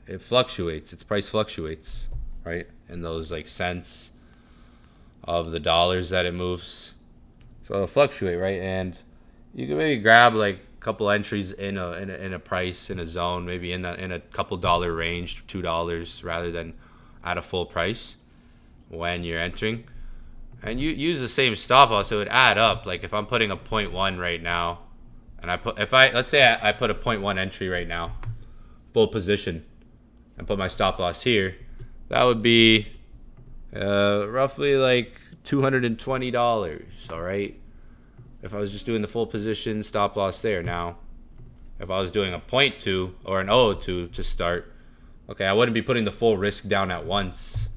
it fluctuates. Its price fluctuates, right? In those like cents of the dollars that it moves. So it'll fluctuate, right? And you can maybe grab like a couple entries in a price, in a zone, maybe in a couple dollar range, $2 rather than at a full price when you're entering. And you use the same stop loss, it would add up. Like if I'm putting a 0.1 right now, and let's say I put a 0.1 entry right now, full position, and put my stop loss here, that would be roughly like $220. All right. If I was just doing the full position, stop loss there. Now, if I was doing a 0.2 or an 0.02 to start, okay, I wouldn't be putting the full risk down at once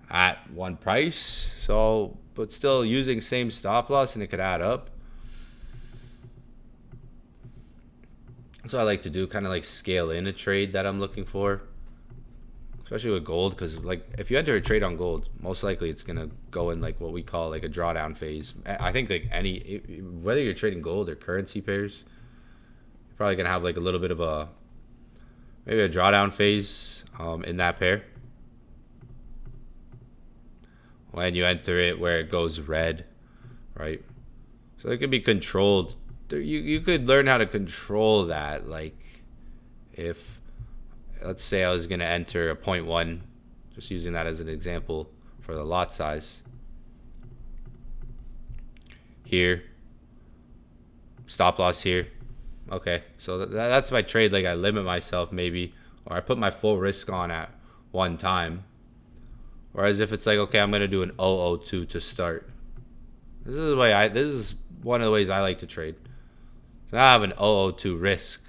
at one price. So, but still using same stop loss, and it could add up. So I like to do, kind of like scale in a trade that I'm looking for, especially with gold, because like if you enter a trade on gold, most likely it's gonna go in like what we call like a drawdown phase. I think like whether you're trading gold or currency pairs, you're probably gonna have like a little bit of maybe a drawdown phase in that pair when you enter it, where it goes red, right? So it could be controlled. You could learn how to control that. Like if, let's say I was going to enter a 0.1, just using that as an example for the lot size. Here, stop loss here. Okay, so that's my trade. Like I limit myself maybe, or I put my full risk on at one time. Whereas if it's like, okay, I'm going to do an 0.02 to start. This is one of the ways I like to trade. So now I have an 0.02 risk.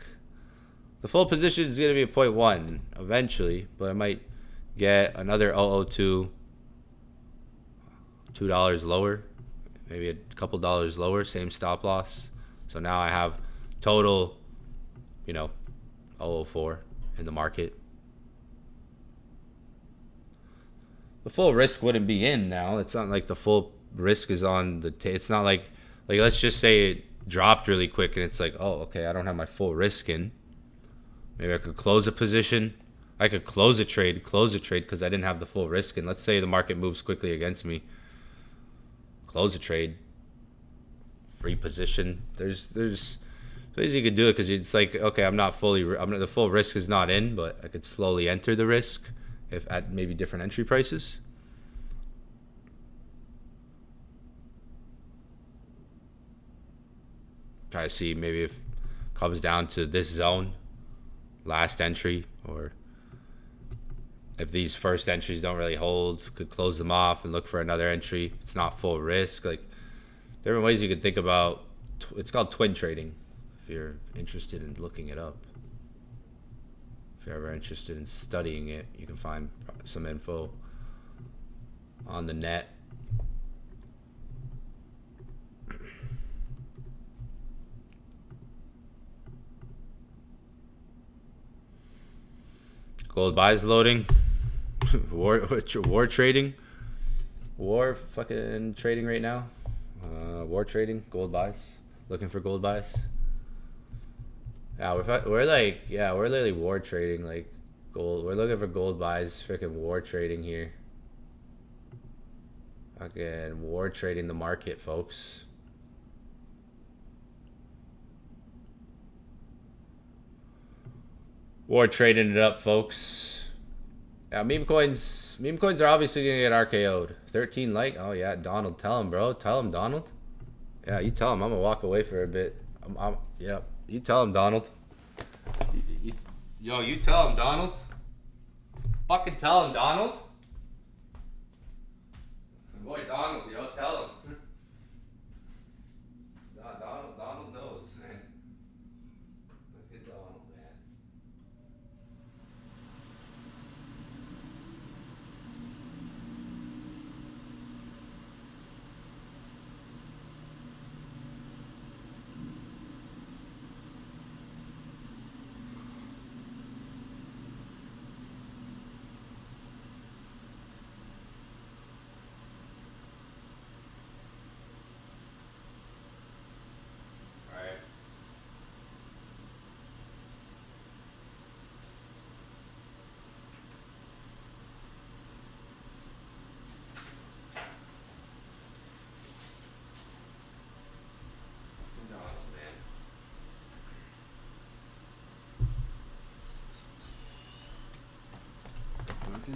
The full position is going to be a 0.1 eventually, but I might get another 0.02, $2 lower, maybe a couple dollars lower, same stop loss. So now I have total, 0.04 in the market. The full risk wouldn't be in now. It's not like the full risk is on the it's not like let's just say it dropped really quick and it's like, oh, okay, I don't have my full risk in. Maybe I could close a position. I could close a trade because I didn't have the full risk. And let's say the market moves quickly against me. Close a trade. Reposition. There's ways you could do it, because it's like, okay, the full risk is not in, but I could slowly enter the risk if at maybe different entry prices. Try to see maybe if it comes down to this zone, last entry, or if these first entries don't really hold, could close them off and look for another entry. It's not full risk. Like different ways you could think about. It's called twin trading, if you're interested in looking it up. If you're ever interested in studying it, you can find some info on the net. Gold buys loading. War trading. War fucking trading right now. War trading. Gold buys. Looking for gold buys. Yeah, we're literally war trading, like gold. We're looking for gold buys. Freaking war trading here. Fucking war trading the market, folks. War trading it up, folks. Yeah, meme coins are obviously gonna get RKO'd. 13 like. Oh yeah, Donald, tell him, bro. Tell him, Donald. Yeah, you tell him. I'm gonna walk away for a bit. Yeah, you tell him, Donald. You tell him, Donald. Fucking tell him, Donald. Boy, Donald, tell him. Donald knows, man. Look at Donald, man.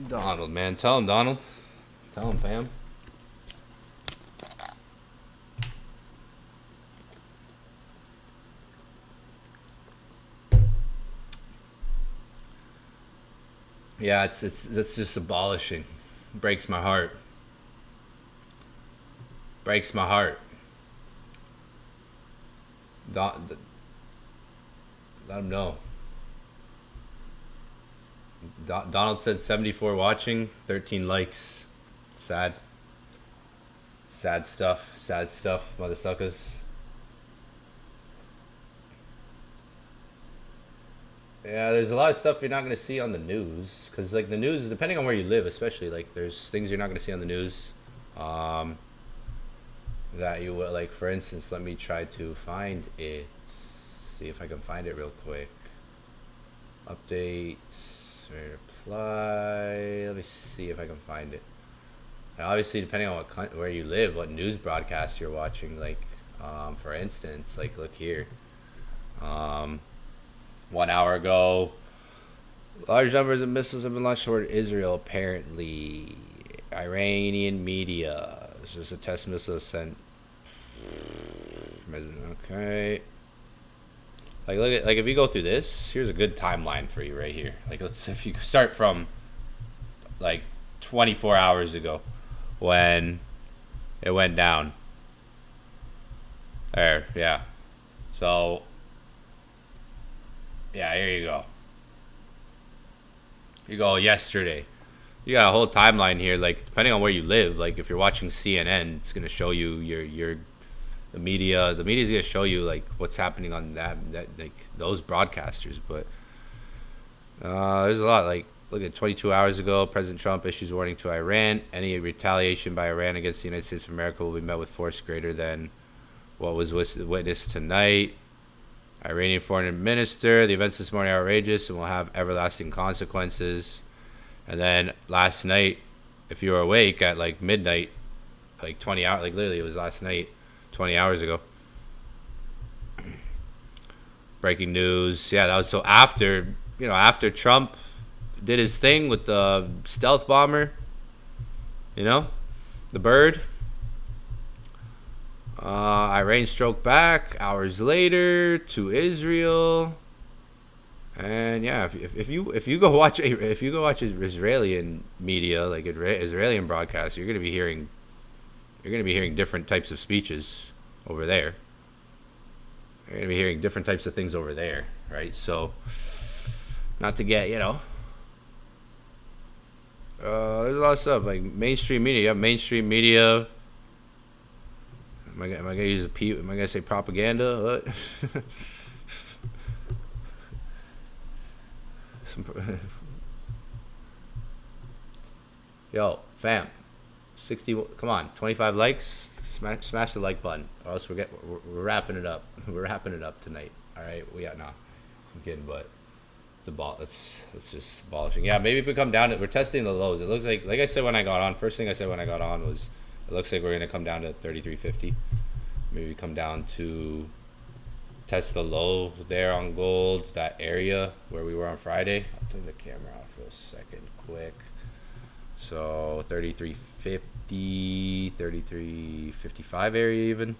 Donald, man. Tell him, Donald. Tell him, fam. Yeah, that's just abolishing. Breaks my heart. Breaks my heart. Let him know. Donald said 74 watching, 13 likes. Sad. Sad stuff. Sad stuff, mother suckers. Yeah, there's a lot of stuff you're not going to see on the news. Because, like, the news, depending on where you live, especially, like, there's things you're not going to see on the news. That you will, like, for instance, let me try to find it. See if I can find it real quick. Update. Reply. Let me see if I can find it. Now, obviously, depending on where you live, what news broadcast you're watching, like, for instance, like, look here. 1 hour ago, large numbers of missiles have been launched toward Israel, apparently. Iranian media. It's just a test missile sent. Okay. Like, look at, like, if you go through this, here's a good timeline for you right here. Like, let's, if you start from, like, 24 hours ago when it went down. There, yeah. So, yeah, here you go. You go yesterday. You got a whole timeline here. Like, depending on where you live, like if you're watching CNN, it's gonna show you the media. The media's gonna show you like what's happening on that like those broadcasters. But there's a lot. Like, look at 22 hours ago, President Trump issues warning to Iran. Any retaliation by Iran against the United States of America will be met with force greater than what was witnessed tonight. Iranian foreign minister, the events this morning are outrageous and will have everlasting consequences. And then last night, if you were awake at like midnight, like 20 hours, like literally it was last night, 20 hours ago. Breaking news. Yeah, that was so after Trump did his thing with the stealth bomber, the bird. Iran struck back hours later to Israel, and yeah, if you go watch Israeli media, like Israeli broadcasts, you're gonna be hearing different types of speeches over there. You're gonna be hearing different types of things over there, right? So, not to get there's a lot of stuff like mainstream media. You have mainstream media. Am I gonna use a P? Am I gonna say propaganda? What? Yo, fam, 60. Come on, 25 likes. Smash the like button, or else we're wrapping it up. We're wrapping it up tonight. All right, I'm kidding, but it's just abolishing. Yeah, maybe if we come down, we're testing the lows. It looks like I said when I got on. First thing I said when I got on was, it looks like we're gonna come down to 33.50. Maybe come down to test the low there on gold, that area where we were on Friday. I'll turn the camera off for a second, quick. So 33.50, 33.55 area even.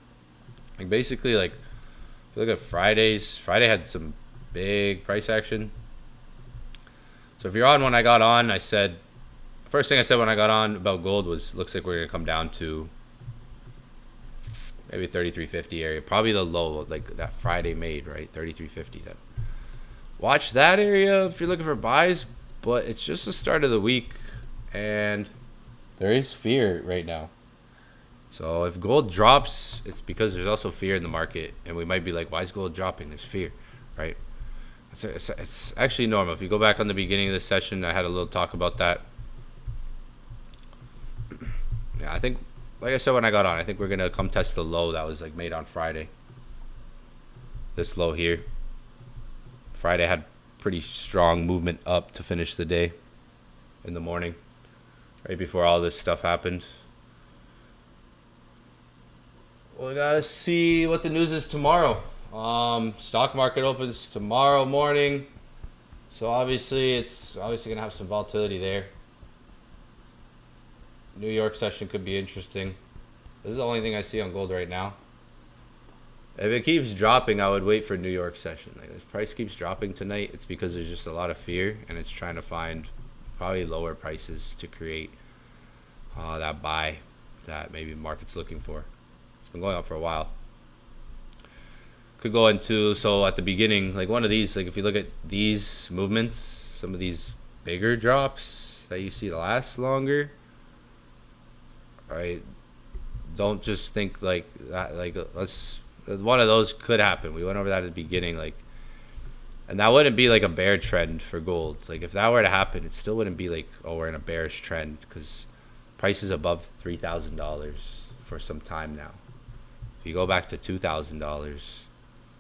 Like basically, like if you look at Friday had some big price action. So if you're on when I got on, first thing I said when I got on about gold was, looks like we're gonna come down to maybe 33.50 area, probably the low like that Friday made, right? 33.50. That, watch that area if you're looking for buys, but it's just the start of the week, and there is fear right now. So if gold drops, it's because there's also fear in the market, and we might be like, why is gold dropping? There's fear, right? It's actually normal. If you go back on the beginning of the session, I had a little talk about that. Yeah, I think, like I said when I got on, I think we're gonna come test the low that was like made on Friday. This low here. Friday had pretty strong movement up to finish the day in the morning, right before all this stuff happened. Well, we gotta see what the news is tomorrow. Stock market opens tomorrow morning, so obviously it's gonna have some volatility there. New York session could be interesting. This is the only thing I see on gold right now. If it keeps dropping, I would wait for New York session. Like if price keeps dropping tonight, it's because there's just a lot of fear, and it's trying to find probably lower prices to create that buy that maybe market's looking for. It's been going up for a while. Could go into, so at the beginning, like one of these, like if you look at these movements, some of these bigger drops that you see last longer, right? Don't just think like that, like one of those could happen. We went over that at the beginning, like, and that wouldn't be like a bear trend for gold. Like if that were to happen, it still wouldn't be like, oh, we're in a bearish trend, because price is above $3,000 for some time now. If you go back to $2,000,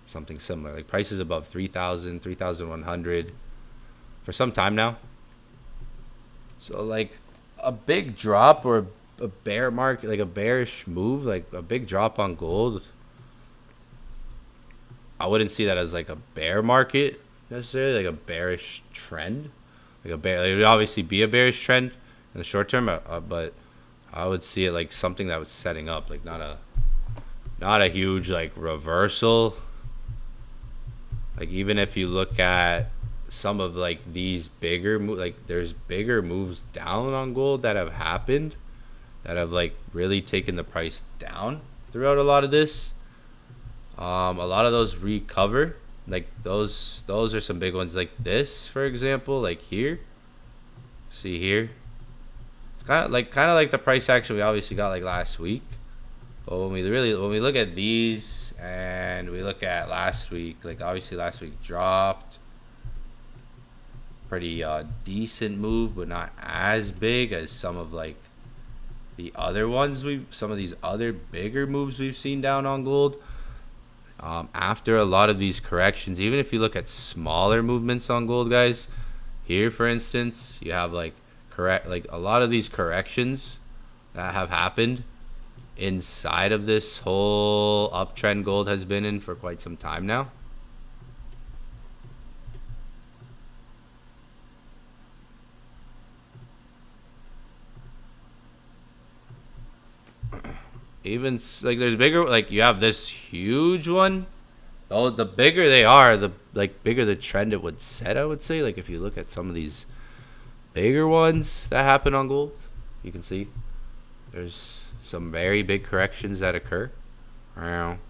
something similar, like price is above 3,000, 3,100 for some time now. So like a big drop or a bear market, like a bearish move, like a big drop on gold, I wouldn't see that as like a bear market necessarily, like a bearish trend. Like a bear, like it would obviously be a bearish trend in the short term, but I would see it like something that was setting up, like not a huge like reversal. Like even if you look at some of like these bigger like there's bigger moves down on gold that have happened, that have like really taken the price down throughout a lot of this. A lot of those recover, like those are some big ones, like this for example, like here, see here, it's kind of like the price action we obviously got like last week. But when we look at these and we look at last week, like obviously last week dropped pretty decent move, but not as big as some of like the other ones some of these other bigger moves we've seen down on gold. After a lot of these corrections, even if you look at smaller movements on gold, guys, here for instance, you have like a lot of these corrections that have happened inside of this whole uptrend gold has been in for quite some time now. Even like there's bigger, like you have this huge one. Oh, the bigger they are, the like bigger the trend it would set, I would say. Like if you look at some of these bigger ones that happen on gold, you can see there's some very big corrections that occur. So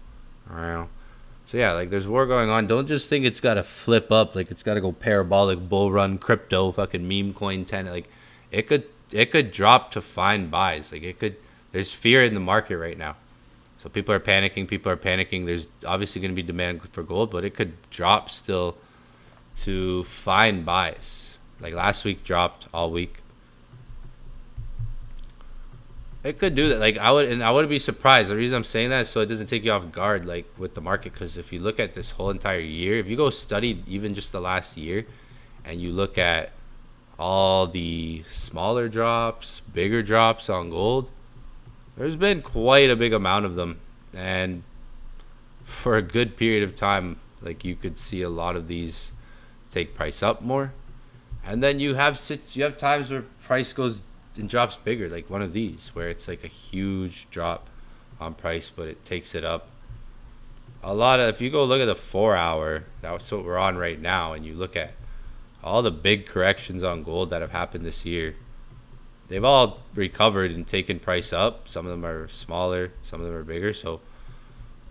yeah, like there's war going on. Don't just think it's gotta flip up, like it's gotta go parabolic bull run crypto fucking meme coin 10. Like it could drop to find buys. Like it could. There's fear in the market right now. So people are panicking. There's obviously going to be demand for gold, but it could drop still to find buys. Like last week dropped all week. It could do that. Like I wouldn't be surprised. The reason I'm saying that is so it doesn't take you off guard like with the market, because if you look at this whole entire year, if you go study even just the last year and you look at all the smaller drops, bigger drops on gold, there's been quite a big amount of them, and for a good period of time, like you could see a lot of these take price up more, and then you have times where price goes and drops bigger, like one of these where it's like a huge drop on price, but it takes it up a lot. If you go look at the 4 hour, that's what we're on right now, and you look at all the big corrections on gold that have happened this year, they've all recovered and taken price up. Some of them are smaller, some of them are bigger. So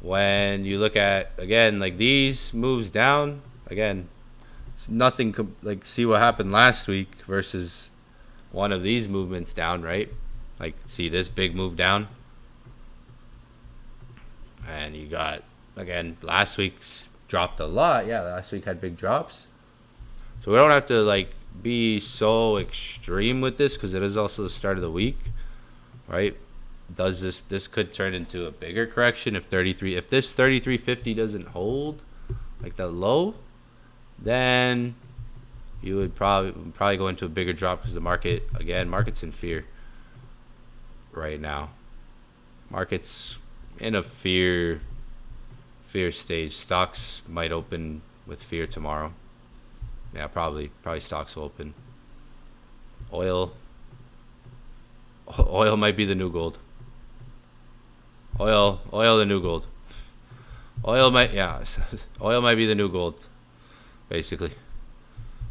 when you look at, again, like these moves down, again, it's nothing like see what happened last week versus one of these movements down, right? Like see this big move down. And you got, again, last week's dropped a lot. Yeah, last week had big drops. So we don't have to like be so extreme with this, because it is also the start of the week, right? Does this could turn into a bigger correction if this 33.50 doesn't hold like the low, then you would probably go into a bigger drop, because the market's in fear right now. Market's in a fear stage. Stocks might open with fear tomorrow. Yeah, probably stocks will open. Oil Oil might be the new gold. Oil the new gold. Oil might be the new gold, basically.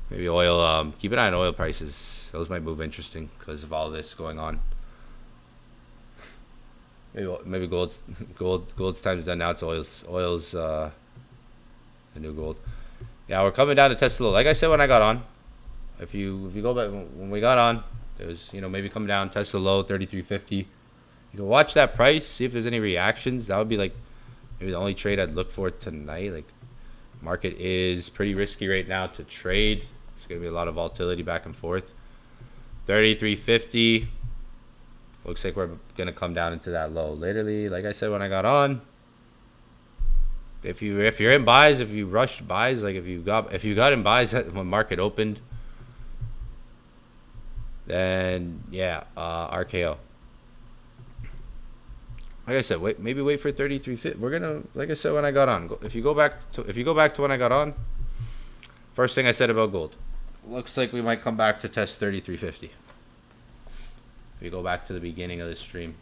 Maybe oil. Keep an eye on oil prices. Those might move interesting because of all this going on. Maybe gold's time's done now. It's oil's the new gold. Yeah, we're coming down to test a little. Like I said when I got on, if you go back when we got on, it was maybe come down, test the low 33.50. You can watch that price, see if there's any reactions. That would be like maybe the only trade I'd look for tonight. Like, market is pretty risky right now to trade. There's gonna be a lot of volatility back and forth. 33.50. Looks like we're gonna come down into that low. Literally, like I said when I got on. If you're in buys, if you rushed buys, like if you got in buys when market opened, then yeah, RKO. Like I said, maybe wait for 33.50. We're gonna, like I said when I got on. If you go back to when I got on, first thing I said about gold, looks like we might come back to test 33.50. If you go back to the beginning of the stream.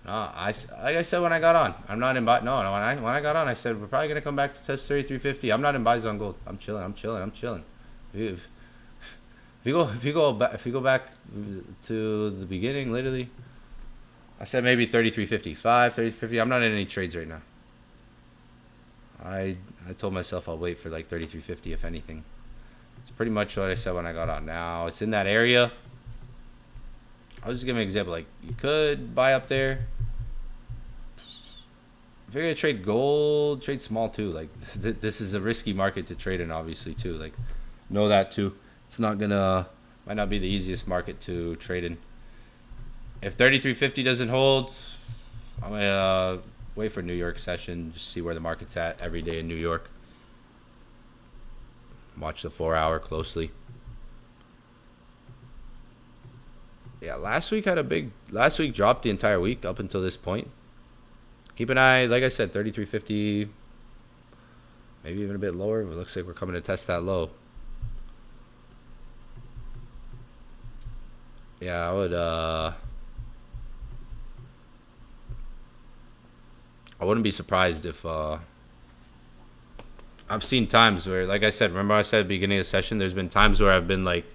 Like I said when I got on, I'm not in buy. No, when I got on, I said we're probably gonna come back to test 33.50. I'm not in buys on gold. I'm chilling. If you go back to the beginning, literally, I said maybe 33.55, 33.50. I'm not in any trades right now. I told myself I'll wait for like 33.50 if anything. It's pretty much what I said when I got on. Now it's in that area. I'll just give an example. Like, you could buy up there. If you're gonna trade gold, trade small too. Like, this is a risky market to trade in, obviously too. Like, know that too. It's might not be the easiest market to trade in. If 33.50 doesn't hold, I'm gonna wait for New York session. Just see where the market's at every day in New York. Watch the 4 hour closely. Yeah, last week dropped the entire week up until this point. Keep an eye, like I said, 33.50, maybe even a bit lower. It looks like we're coming to test that low. Yeah, I wouldn't be surprised if I've seen times where, like I said, remember I said at the beginning of the session, there's been times where I've been like,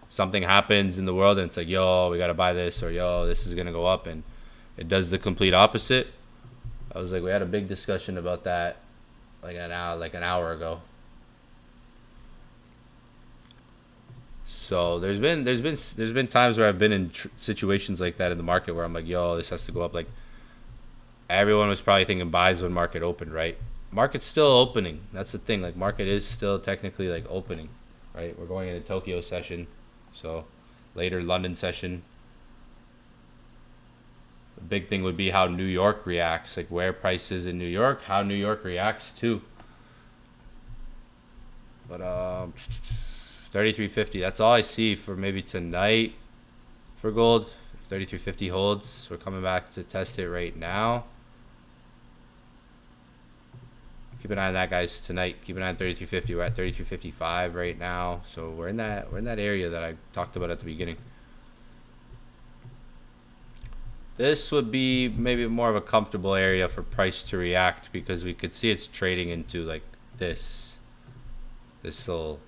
something happens in the world and it's like, yo, we gotta buy this, or yo, this is gonna go up, and it does the complete opposite. I was like, we had a big discussion about that like an hour ago. So there's been times where I've been in situations like that in the market where I'm like, yo, this has to go up. Like, everyone was probably thinking buys when market opened, right? Market's still opening. That's the thing. Like, market is still technically like opening, right? We're going into Tokyo session. So later London session. The big thing would be how New York reacts, like where price is in New York, how New York reacts too. But 33.50, that's all I see for maybe tonight for gold. If 33.50 holds, we're coming back to test it right now. Keep an eye on that, guys, tonight. Keep an eye on 33.50. We're at 33.55 right now. So we're in that area that I talked about at the beginning. This would be maybe more of a comfortable area for price to react, because we could see it's trading into like this little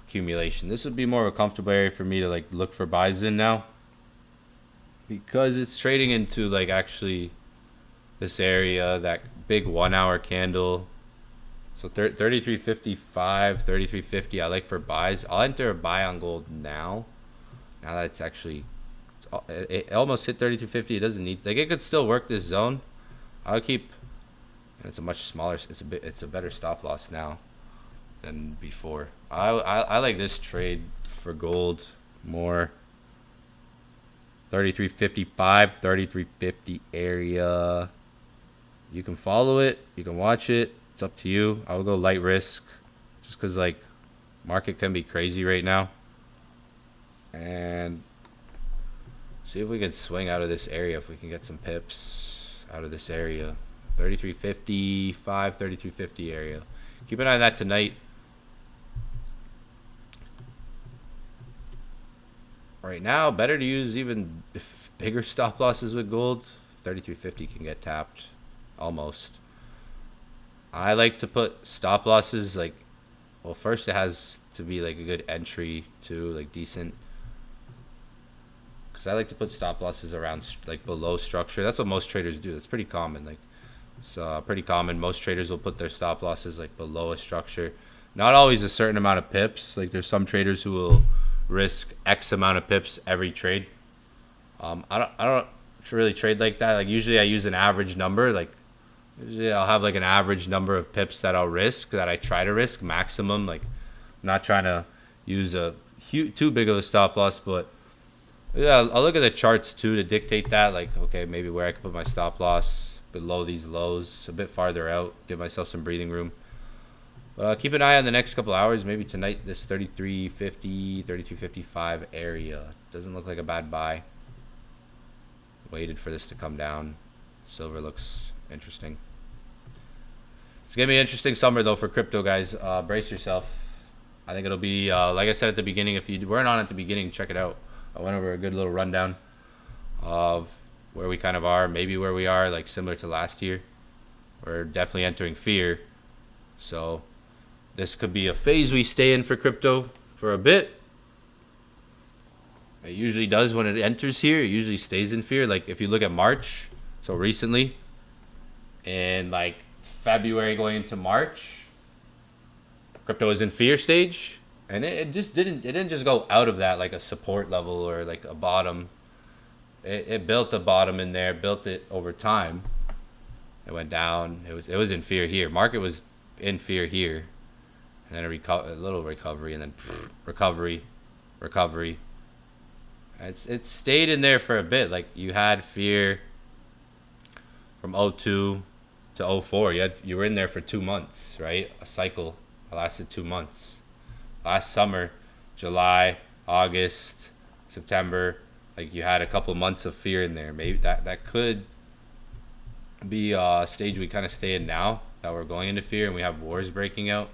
accumulation. This would be more of a comfortable area for me to like look for buys in now, because it's trading into like actually this area, that big 1 hour candle. So 33.55, 33.50 I like for buys. I'll enter a buy on gold now that it's actually, it almost hit 33.50. It doesn't need, like, it could still work this zone. I'll keep, and it's a much smaller, it's a better stop loss now than before. I like this trade for gold more. 33.55, 33.50 area. You can follow it, you can watch it, it's up to you. I will go light risk, just because like market can be crazy right now, and see if we can swing out of this area, if we can get some pips out of this area. 33.55, 33.50 area. Keep an eye on that tonight. right now, better to use even bigger stop losses with gold. 3350 can get tapped almost. I like to put stop losses like, well, first it has to be like a good entry too, like decent. Because I like to put stop losses around like below structure. That's what most traders do. That's pretty common. Like, it's pretty common. Most traders will put their stop losses like below a structure. Not always a certain amount of pips. Like there's some traders who will risk X amount of pips every trade. I don't really trade like that. Like usually I use an average number. Like usually I'll have like an average number of pips that I'll risk, that I try to risk maximum. Like I'm not trying to use a too big of a stop loss, but yeah, I'll look at the charts too to dictate that. Like, okay, maybe where I can put my stop loss below these lows, a bit farther out, give myself some breathing room. But keep an eye on the next couple hours. Maybe tonight, this 3350, 3355 area. Doesn't look like a bad buy. Waited for this to come down. Silver looks interesting. It's going to be an interesting summer, though, for crypto, guys. Brace yourself. I think it'll be, like I said at the beginning, if you weren't on at the beginning, check it out. I went over a good little rundown of where we kind of are, maybe where we are, like similar to last year. We're definitely entering fear. So this could be a phase we stay in for crypto for a bit. It usually does when it enters here. It usually stays in fear. Like if you look at March, so recently, and like February going into March, crypto is in fear stage. And it didn't just go out of that like a support level or like a bottom. It built a bottom in there, built it over time. It went down. It was in fear here. Market was in fear here, and then a little recovery, and then recovery. It stayed in there for a bit. Like you had fear from 02 to 04. You were in there for 2 months, right? A cycle lasted 2 months. Last summer, July, August, September, like you had a couple months of fear in there. Maybe that could be a stage we kind of stay in now, that we're going into fear and we have wars breaking out.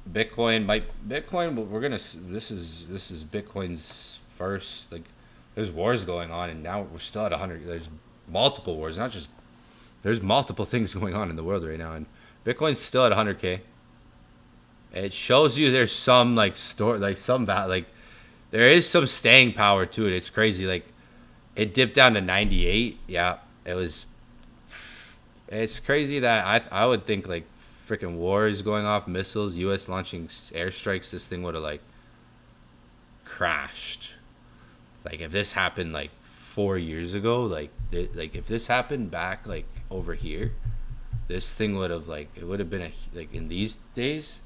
Bitcoin, this is Bitcoin's first, like there's wars going on and now we're still at 100. There's multiple wars, there's multiple things going on in the world right now, and Bitcoin's still at 100K. It shows you there's some there is some staying power to it. It's crazy. Like it dipped down to 98. Yeah, it's crazy that I would think like freaking wars going off, missiles, US launching airstrikes, this thing would have like crashed. Like if this happened like 4 years ago, like if this happened back like over here, this thing would have like, it would have been like in these days.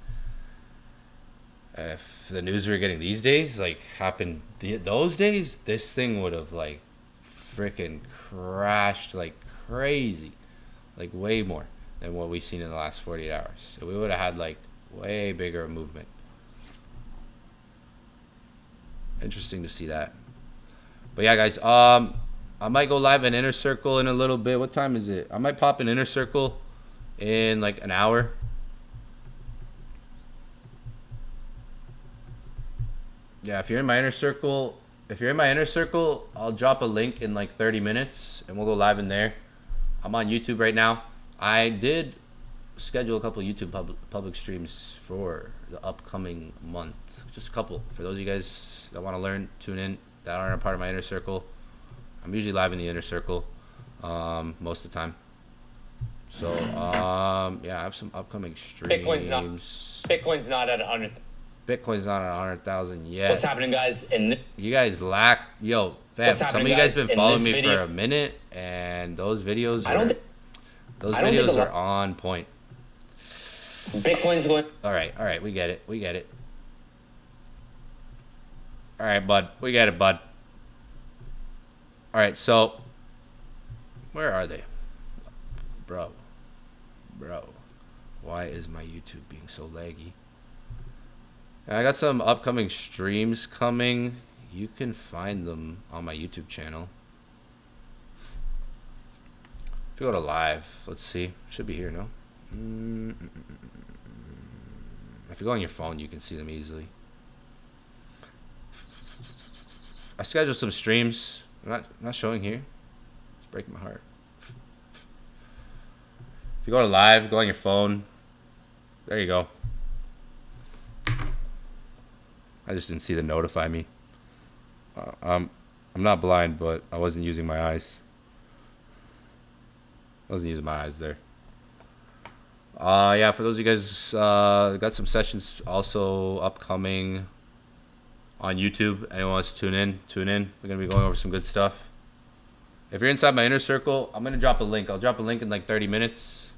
If the news we were getting these days like happened those days, this thing would have like freaking crashed like crazy, like way more than what we've seen in the last 48 hours. So we would have had like way bigger movement. Interesting to see that. But yeah, guys, I might go live in Inner Circle in a little bit. What time is it? I might pop in Inner Circle in like an hour. Yeah, if you're in my inner circle, I'll drop a link in like 30 minutes and we'll go live in there. I'm on YouTube right now. I did schedule a couple YouTube public streams for the upcoming month. Just a couple. For those of you guys that want to learn, tune in, that aren't a part of my inner circle. I'm usually live in the inner circle most of the time. So, yeah, I have some upcoming streams. Bitcoin's not at 100. Bitcoin's not at 100,000 yet. What's happening, guys? You guys lack, fam. Some of you guys been following me video? for a minute, and those videos are on point. Bitcoin's going. All right, we get it. All right, bud, we get it, bud. All right, so where are they, bro? Why is my YouTube being so laggy? I got some upcoming streams coming. You can find them on my YouTube channel. If you go to live, let's see. Should be here, no? If you go on your phone, you can see them easily. I scheduled some streams. I'm not showing here. It's breaking my heart. If you go to live, go on your phone. There you go. I just didn't see the notify me. I'm not blind, but I wasn't using my eyes. I wasn't using my eyes there. Yeah, for those of you guys, got some sessions also upcoming on YouTube. Anyone wants to tune in, tune in. We're going to be going over some good stuff. If you're inside my inner circle, I'm going to drop a link. I'll drop a link in like 30 minutes.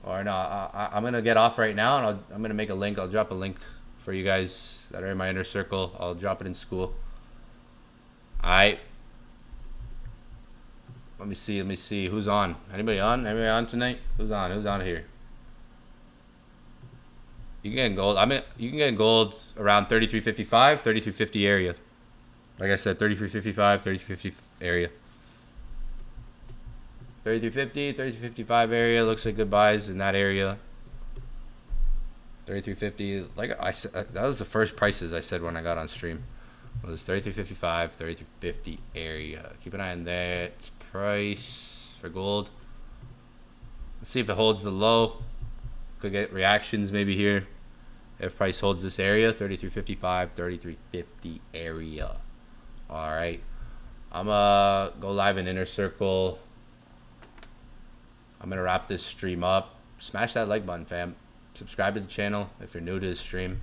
Or no, I'm going to get off right now, and I'm going to make a link. I'll drop a link for you guys that are in my inner circle. I'll drop it in school. Alright. Let me see. Who's on? Anybody on? Anybody on tonight? Who's on? Who's on here? You can get in gold. You can get in gold around 33.55, 33.50 area. Like I said, 33.55, 33.50 area. 33.50, 33.55 area. Looks like good buys in that area. 33.50. Like I said, that was the first prices I said when I got on stream. It was 33.55, 33.50 area. Keep an eye on that price for gold. Let's see if it holds the low. Could get reactions maybe here. If price holds this area, 33.55, 33.50 area. All right. I'm gonna go live in Inner Circle. I'm gonna wrap this stream up. Smash that like button, fam. Subscribe to the channel if you're new to the stream.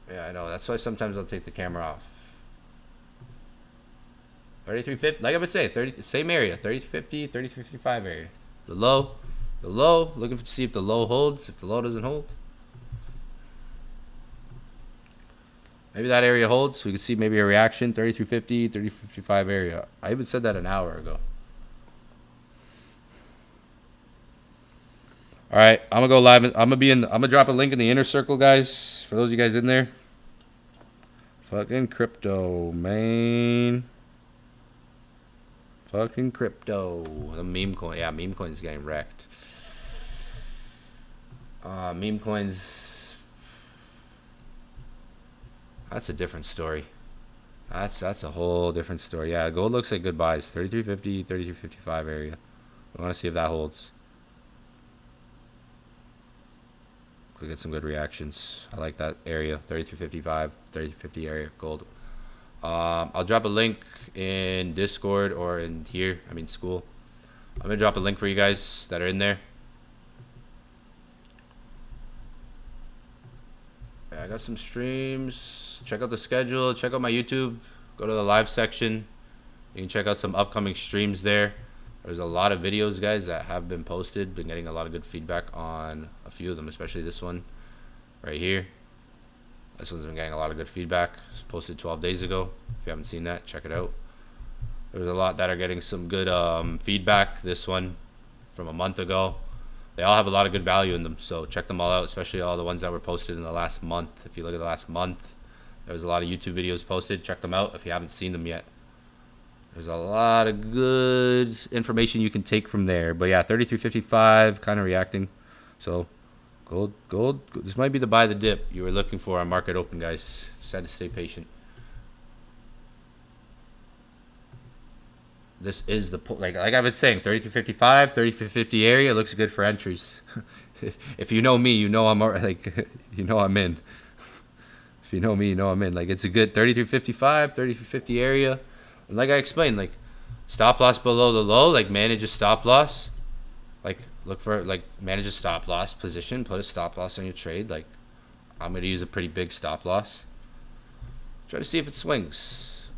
Yeah, I know. That's why sometimes I'll take the camera off. 33.50, like I would say, same area, 30.50, 30.55 area. The low, looking to see if the low holds. If the low doesn't hold, maybe that area holds. We can see maybe a reaction, 33.50, 30.55 area. I even said that an hour ago. All right, I'm gonna go live. I'm gonna drop a link in the Inner Circle, guys. For those of you guys in there, fucking crypto, man. Fucking crypto. The meme coin. Yeah, meme coin's getting wrecked. Meme coins. That's a different story. That's a whole different story. Yeah, gold looks like good buys. 33.50, 33.55 area. I want to see if that holds. Could get some good reactions. I like that area. 33.55, 33.50 area gold. I'll drop a link in Discord or in here. I mean school. I'm gonna drop a link for you guys that are in there. Yeah, I got some streams. Check out the schedule. Check out my YouTube. Go to the live section. You can check out some upcoming streams there. There's a lot of videos, guys, that have been posted. Been getting a lot of good feedback on a few of them, especially this one right here. This one's been getting a lot of good feedback. It was posted 12 days ago. If you haven't seen that, check it out. There's a lot that are getting some good feedback. This one from a month ago. They all have a lot of good value in them, so check them all out, especially all the ones that were posted in the last month. If you look at the last month, there was a lot of YouTube videos posted. Check them out if you haven't seen them yet. There's a lot of good information you can take from there. But yeah, 33.55, kind of reacting. So gold. This might be the buy the dip you were looking for on market open, guys. Just had to stay patient. This is the like I was saying, 33.55, 33.50 area looks good for entries. If you know me, you know I'm like you know I'm in. If you know me, you know I'm in. Like it's a good 33.55, 33.50 area. And like I explained, like stop loss below the low, like manage a stop loss. Like look for like manage a stop loss position, put a stop loss on your trade. Like I'm gonna use a pretty big stop loss. Try to see if it swings.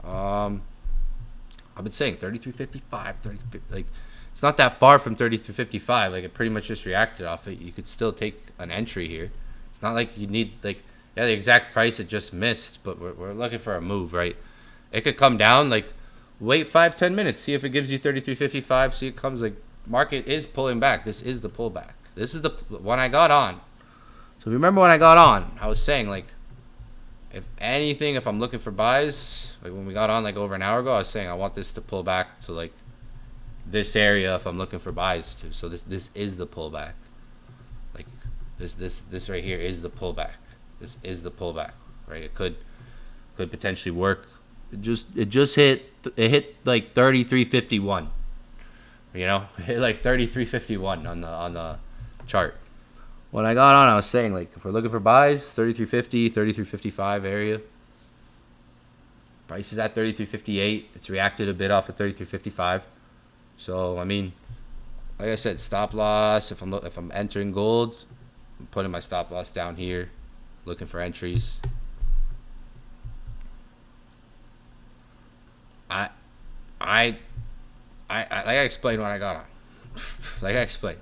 I've been saying 33.55, 30, like it's not that far from 33.55. Like it pretty much just reacted off it. You could still take an entry here. It's not like you need like yeah the exact price it just missed, but we're looking for a move, right? It could come down. Like wait 5-10 minutes, see if it gives you 33.55. See it comes like market is pulling back. This is the pullback. This is the one I got on. So if you remember when I got on, I was saying like if anything, if I'm looking for buys, like when we got on like over an hour ago, I was saying I want this to pull back to like this area if I'm looking for buys too. So this is the pullback. Like this right here is the pullback. This is the pullback, right? It could potentially work. It just hit like 33.51. You know, it hit like 33.51 on the chart. When I got on, I was saying, like, if we're looking for buys, 33.50, 33.55 area. Price is at 33.58. It's reacted a bit off of 33.55. So I mean, like I said, stop loss. If I'm entering gold, I'm putting my stop loss down here, looking for entries. I like I explained when I got on. Like I explained,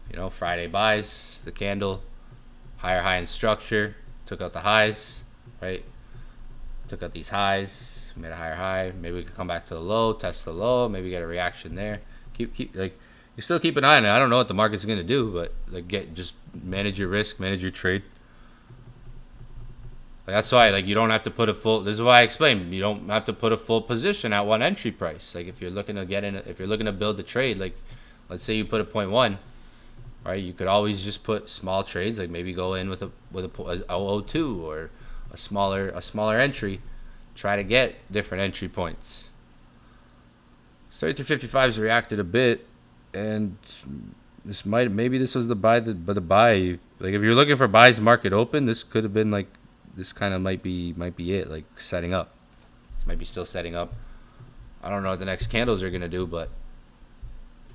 you know, Friday buys, the candle, higher high in structure, took out the highs, right? Took out these highs, made a higher high. Maybe we could come back to the low, test the low, maybe get a reaction there. Keep like you still keep an eye on it. I don't know what the market's gonna do, but like just manage your risk, manage your trade. Like that's why like you don't have to put a full. This is why I explained you don't have to put a full position at one entry price. Like if you're looking to get in, if you're looking to build a trade, like let's say you put a 0.1, right? You could always just put small trades. Like maybe go in with a 0.02 or a smaller entry. Try to get different entry points. 33.55 has reacted a bit, and maybe this was the buy. But the buy, like if you're looking for buys market open, this could have been like. This kind of might be it, like setting up. This might be still setting up. I don't know what the next candles are going to do, but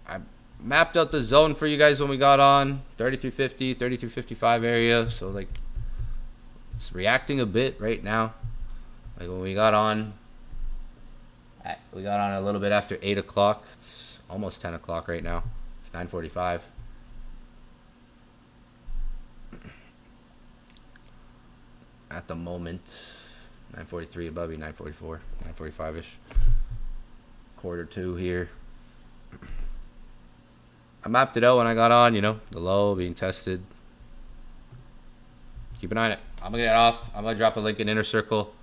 I mapped out the zone for you guys when we got on. 33.50, 33.55 area. So, like, it's reacting a bit right now. Like, when we got on a little bit after 8 o'clock. It's almost 10 o'clock right now. It's 9:45. At the moment, 9:43 above you, 9:44, 9:45ish. Quarter two here. I mapped it out when I got on, you know, the low being tested. Keep an eye on it. I'm gonna get off. I'm gonna drop a link in Inner Circle.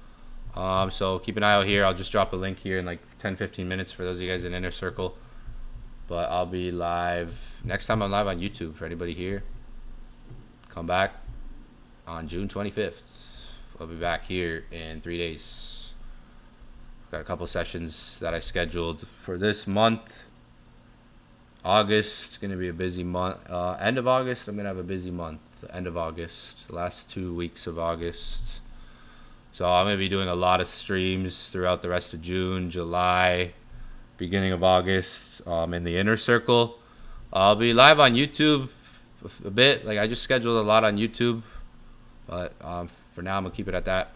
So keep an eye out here. I'll just drop a link here in like 10-15 minutes for those of you guys in Inner Circle. But I'll be live next time. I'm live on YouTube for anybody here. Come back on June 25th. I'll be back here in 3 days. Got a couple sessions that I scheduled for this month. August, it's going to be a busy month. End of August, I'm going to have a busy month. The end of August, the last 2 weeks of August. So I'm going to be doing a lot of streams throughout the rest of June, July, beginning of August, in the Inner Circle. I'll be live on YouTube a bit. Like I just scheduled a lot on YouTube. But for now, I'm going to keep it at that.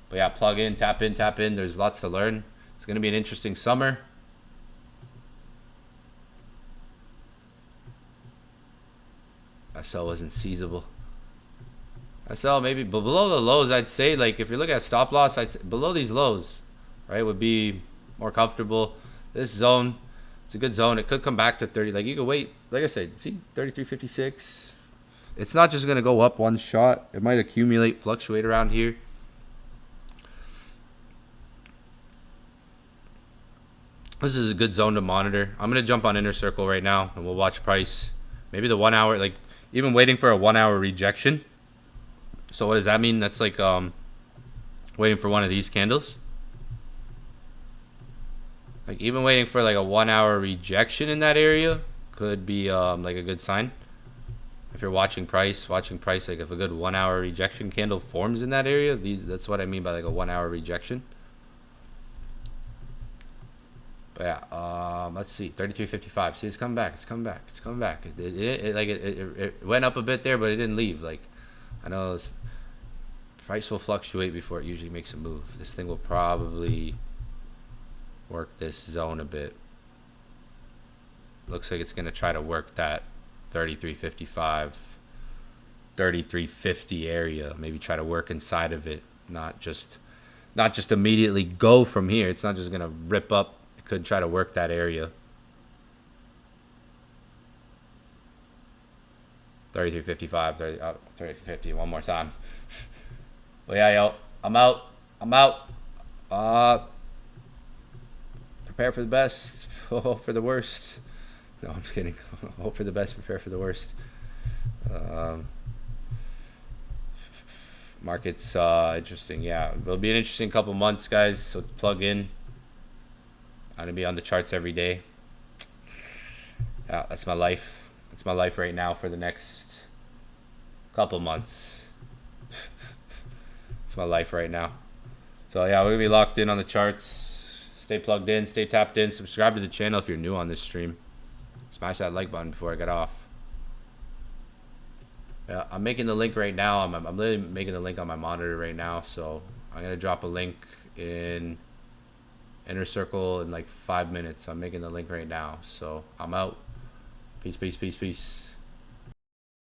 But yeah, plug in, tap in. There's lots to learn. It's going to be an interesting summer. SL wasn't seizable. SL maybe, but below the lows, I'd say, like, if you're looking at stop loss, I'd say below these lows, right, would be more comfortable. This zone, it's a good zone. It could come back to 30. Like, you could wait. Like I said, see, 33.56. It's not just going to go up one shot. It might accumulate, fluctuate around here. This is a good zone to monitor. I'm going to jump on Inner Circle right now, and we'll watch price. Maybe the 1 hour, like, even waiting for a 1 hour rejection. So what does that mean? That's like waiting for one of these candles. Like, even waiting for, like, a 1 hour rejection in that area could be, like, a good sign. If you're watching price, like if a good 1 hour rejection candle forms in that area, that's what I mean by like a 1 hour rejection. But yeah, let's see, 33.55. See, it's coming back. It went up a bit there, but it didn't leave. Like, I know price will fluctuate before it usually makes a move. This thing will probably work this zone a bit. Looks like it's gonna try to work that 33.55, 33.50 area. Maybe try to work inside of it, not just immediately go from here. It's not just gonna rip up. It could try to work that area. 33.55, 30.50. One more time. Well, yeah, yo, I'm out. Prepare for the best. Hope for the worst. No, I'm just kidding. Hope for the best, prepare for the worst. Markets, interesting. Yeah, it'll be an interesting couple months, guys. So plug in. I'm gonna be on the charts every day. Yeah, that's my life. That's my life right now for the next couple months. It's my life right now. So yeah, we're gonna be locked in on the charts. Stay plugged in, stay tapped in. Subscribe to the channel if you're new on this stream. Smash that like button before I get off. Yeah, I'm making the link right now. I'm literally making the link on my monitor right now. So I'm gonna drop a link in Inner Circle in like 5 minutes. I'm making the link right now. So I'm out. Peace, peace, peace, peace.